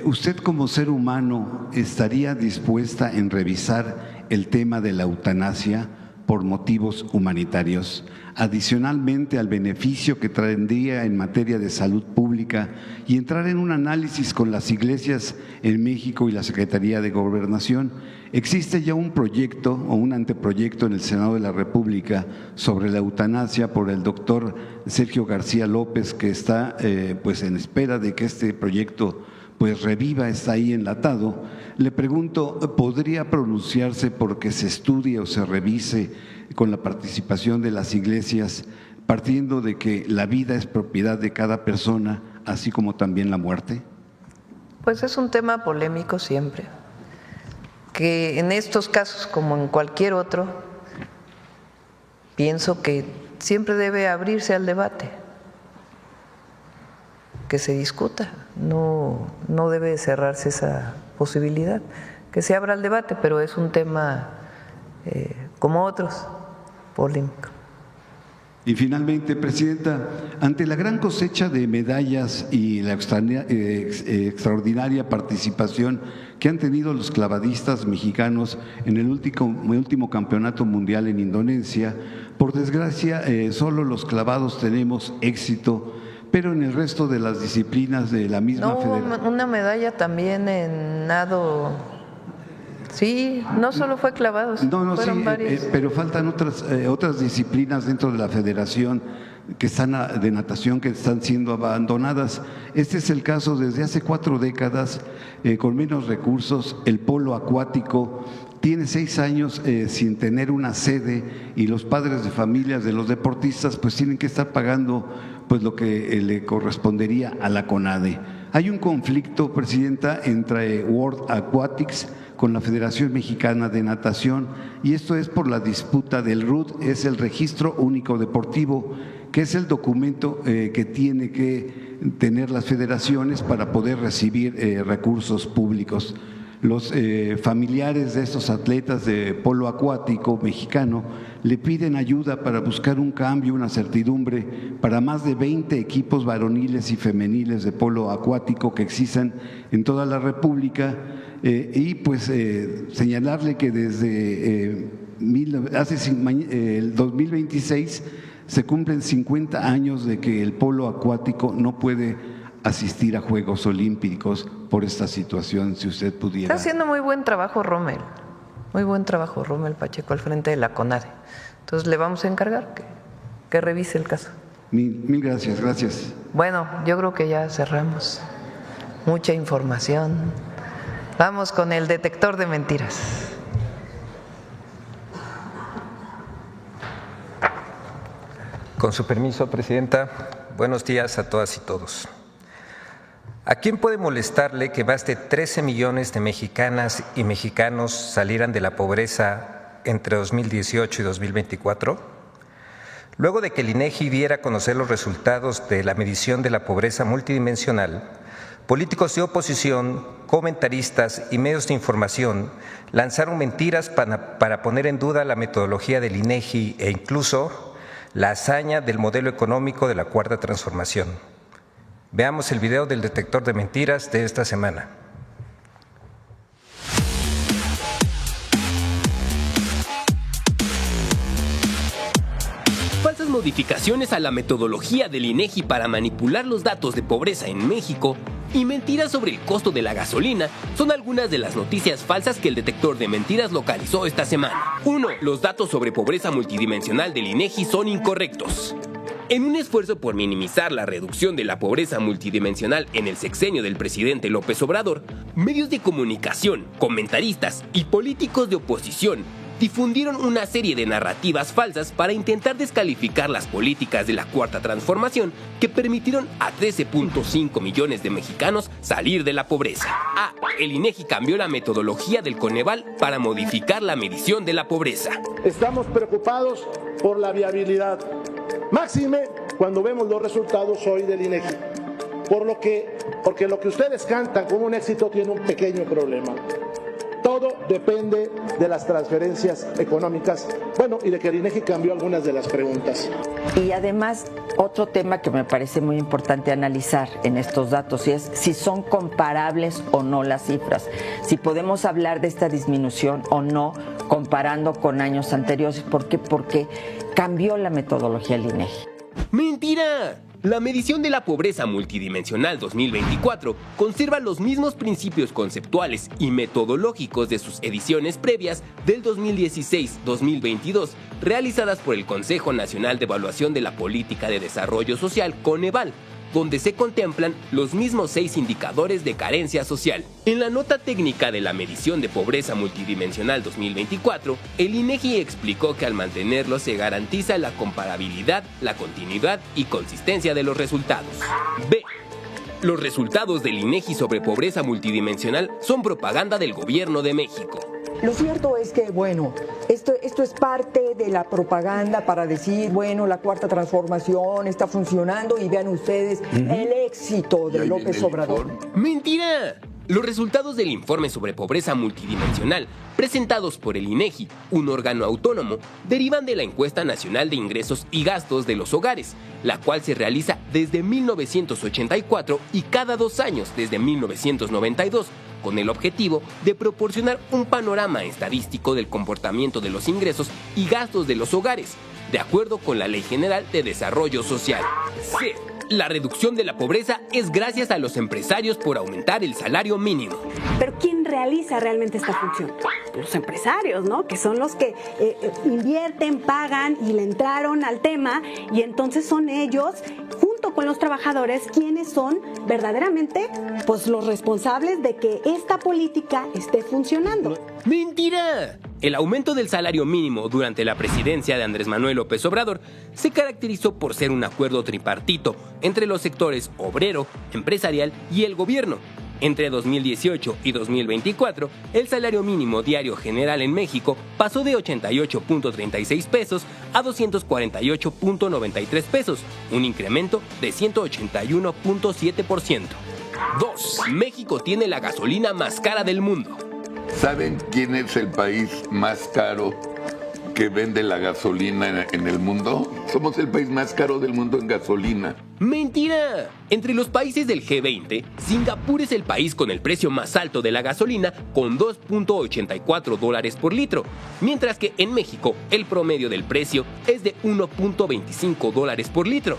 M: ¿Usted como ser humano estaría dispuesta en revisar el tema de la eutanasia por motivos humanitarios, adicionalmente al beneficio que traería en materia de salud pública, y entrar en un análisis con las iglesias en México y la Secretaría de Gobernación? Existe ya un proyecto o un anteproyecto en el Senado de la República sobre la eutanasia por el doctor Sergio García López, que está pues en espera de que este proyecto pues reviva, está ahí enlatado. Le pregunto, ¿podría pronunciarse porque se estudie o se revise con la participación de las iglesias, partiendo de que la vida es propiedad de cada persona, así como también la muerte?
B: Pues es un tema polémico siempre, que en estos casos, como en cualquier otro, pienso que siempre debe abrirse al debate, que se discuta, no debe cerrarse esa posibilidad, que se abra el debate, pero es un tema como otros, polémico.
M: Y finalmente, Presidenta, ante la gran cosecha de medallas y la extraordinaria participación que han tenido los clavadistas mexicanos en el último campeonato mundial en Indonesia, por desgracia solo los clavados tenemos éxito, pero en el resto de las disciplinas de la misma federación.
B: Una medalla también en nado. Sí, no solo fue clavados, fueron varios.
M: Pero faltan otras disciplinas dentro de la federación que están de natación que están siendo abandonadas. Este es el caso desde hace 4 décadas, con menos recursos. El polo acuático tiene 6 años sin tener una sede, y los padres de familias de los deportistas pues tienen que estar pagando pues lo que le correspondería a la CONADE. Hay un conflicto, Presidenta, entre World Aquatics con la Federación Mexicana de Natación, y esto es por la disputa del RUD, es el Registro Único Deportivo, que es el documento que tiene que tener las federaciones para poder recibir recursos públicos. Los familiares de estos atletas de polo acuático mexicano le piden ayuda para buscar un cambio, una certidumbre para más de 20 equipos varoniles y femeniles de polo acuático que existen en toda la República, y pues señalarle que desde el 2026 se cumplen 50 años de que el polo acuático no puede asistir a Juegos Olímpicos por esta situación. Si usted pudiera.
B: Está haciendo muy buen trabajo Rommel Pacheco al frente de la CONADE. Entonces le vamos a encargar que revise el caso.
M: Mil gracias, gracias.
B: Bueno, yo creo que ya cerramos. Mucha información. Vamos con el detector de mentiras.
O: Con su permiso, Presidenta, buenos días a todas y todos. ¿A quién puede molestarle que más de 13 millones de mexicanas y mexicanos salieran de la pobreza entre 2018 y 2024? Luego de que el INEGI diera a conocer los resultados de la medición de la pobreza multidimensional, políticos de oposición, comentaristas y medios de información lanzaron mentiras para poner en duda la metodología del INEGI e incluso la hazaña del modelo económico de la Cuarta Transformación. Veamos el video del detector de mentiras de esta semana.
P: Falsas modificaciones a la metodología del INEGI para manipular los datos de pobreza en México y mentiras sobre el costo de la gasolina son algunas de las noticias falsas que el detector de mentiras localizó esta semana. 1. Los datos sobre pobreza multidimensional del INEGI son incorrectos. En un esfuerzo por minimizar la reducción de la pobreza multidimensional en el sexenio del presidente López Obrador, medios de comunicación, comentaristas y políticos de oposición difundieron una serie de narrativas falsas para intentar descalificar las políticas de la Cuarta Transformación que permitieron a 13.5 millones de mexicanos salir de la pobreza. A. el INEGI cambió la metodología del Coneval para modificar la medición de la pobreza.
Q: Estamos preocupados por la viabilidad, máxime cuando vemos los resultados hoy del INEGI. Porque lo que ustedes cantan como un éxito tiene un pequeño problema. Todo depende de las transferencias económicas, bueno, y de que el INEGI cambió algunas de las preguntas.
R: Y además, otro tema que me parece muy importante analizar en estos datos es si son comparables o no las cifras, si podemos hablar de esta disminución o no comparando con años anteriores. ¿Por qué? Porque cambió la metodología del INEGI.
P: ¡Mentira! La medición de la pobreza multidimensional 2024 conserva los mismos principios conceptuales y metodológicos de sus ediciones previas del 2016-2022, realizadas por el Consejo Nacional de Evaluación de la Política de Desarrollo Social, Coneval, donde se contemplan los mismos 6 indicadores de carencia social. En la nota técnica de la medición de pobreza multidimensional 2024, el INEGI explicó que al mantenerlo se garantiza la comparabilidad, la continuidad y consistencia de los resultados. B. Los resultados del INEGI sobre pobreza multidimensional son propaganda del Gobierno de México.
S: Lo cierto es que, bueno, esto es parte de la propaganda para decir, bueno, la cuarta transformación está funcionando y vean ustedes el éxito de López Obrador.
P: ¡Mentira! Los resultados del informe sobre pobreza multidimensional, presentados por el INEGI, un órgano autónomo, derivan de la Encuesta Nacional de Ingresos y Gastos de los Hogares, la cual se realiza desde 1984 y cada 2 años desde 1992, con el objetivo de proporcionar un panorama estadístico del comportamiento de los ingresos y gastos de los hogares, de acuerdo con la Ley General de Desarrollo Social. C. La reducción de la pobreza es gracias a los empresarios por aumentar el salario mínimo.
T: Pero ¿quién realiza realmente esta función? Los empresarios, ¿no? Que son los que invierten, pagan y le entraron al tema, y entonces son ellos, junto con los trabajadores, quienes son verdaderamente pues los responsables de que esta política esté funcionando.
P: ¡Mentira! El aumento del salario mínimo durante la presidencia de Andrés Manuel López Obrador se caracterizó por ser un acuerdo tripartito entre los sectores obrero, empresarial y el gobierno. Entre 2018 y 2024, el salario mínimo diario general en México pasó de 88.36 pesos a 248.93 pesos, un incremento de 181.7%. 2. México tiene la gasolina más cara del mundo.
U: ¿Saben quién es el país más caro que vende la gasolina en el mundo? Somos el país más caro del mundo en gasolina.
P: ¡Mentira! Entre los países del G20, Singapur es el país con el precio más alto de la gasolina, con $2.84 por litro, mientras que en México el promedio del precio es de $1.25 por litro.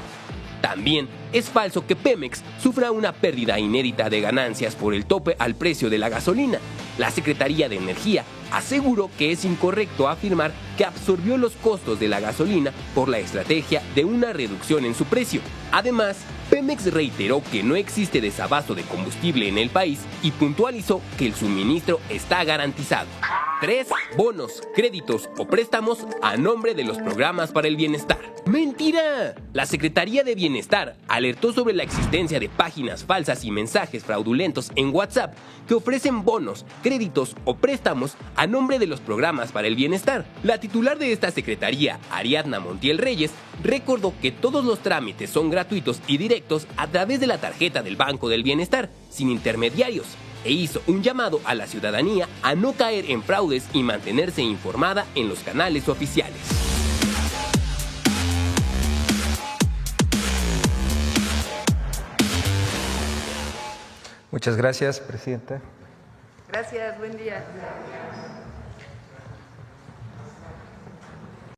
P: También es falso que Pemex sufra una pérdida inédita de ganancias por el tope al precio de la gasolina. La Secretaría de Energía aseguró que es incorrecto afirmar que absorbió los costos de la gasolina por la estrategia de una reducción en su precio. Además, Pemex reiteró que no existe desabasto de combustible en el país y puntualizó que el suministro está garantizado. 3. Bonos, créditos o préstamos a nombre de los programas para el bienestar. ¡Mentira! La Secretaría de Bienestar alertó sobre la existencia de páginas falsas y mensajes fraudulentos en WhatsApp que ofrecen bonos, créditos o préstamos a nombre de los programas para el bienestar. La titular de esta secretaría, Ariadna Montiel Reyes, recordó que todos los trámites son gratuitos y directos a través de la tarjeta del Banco del Bienestar, sin intermediarios, e hizo un llamado a la ciudadanía a no caer en fraudes y mantenerse informada en los canales oficiales.
O: Muchas gracias, Presidenta.
B: Gracias, buen día.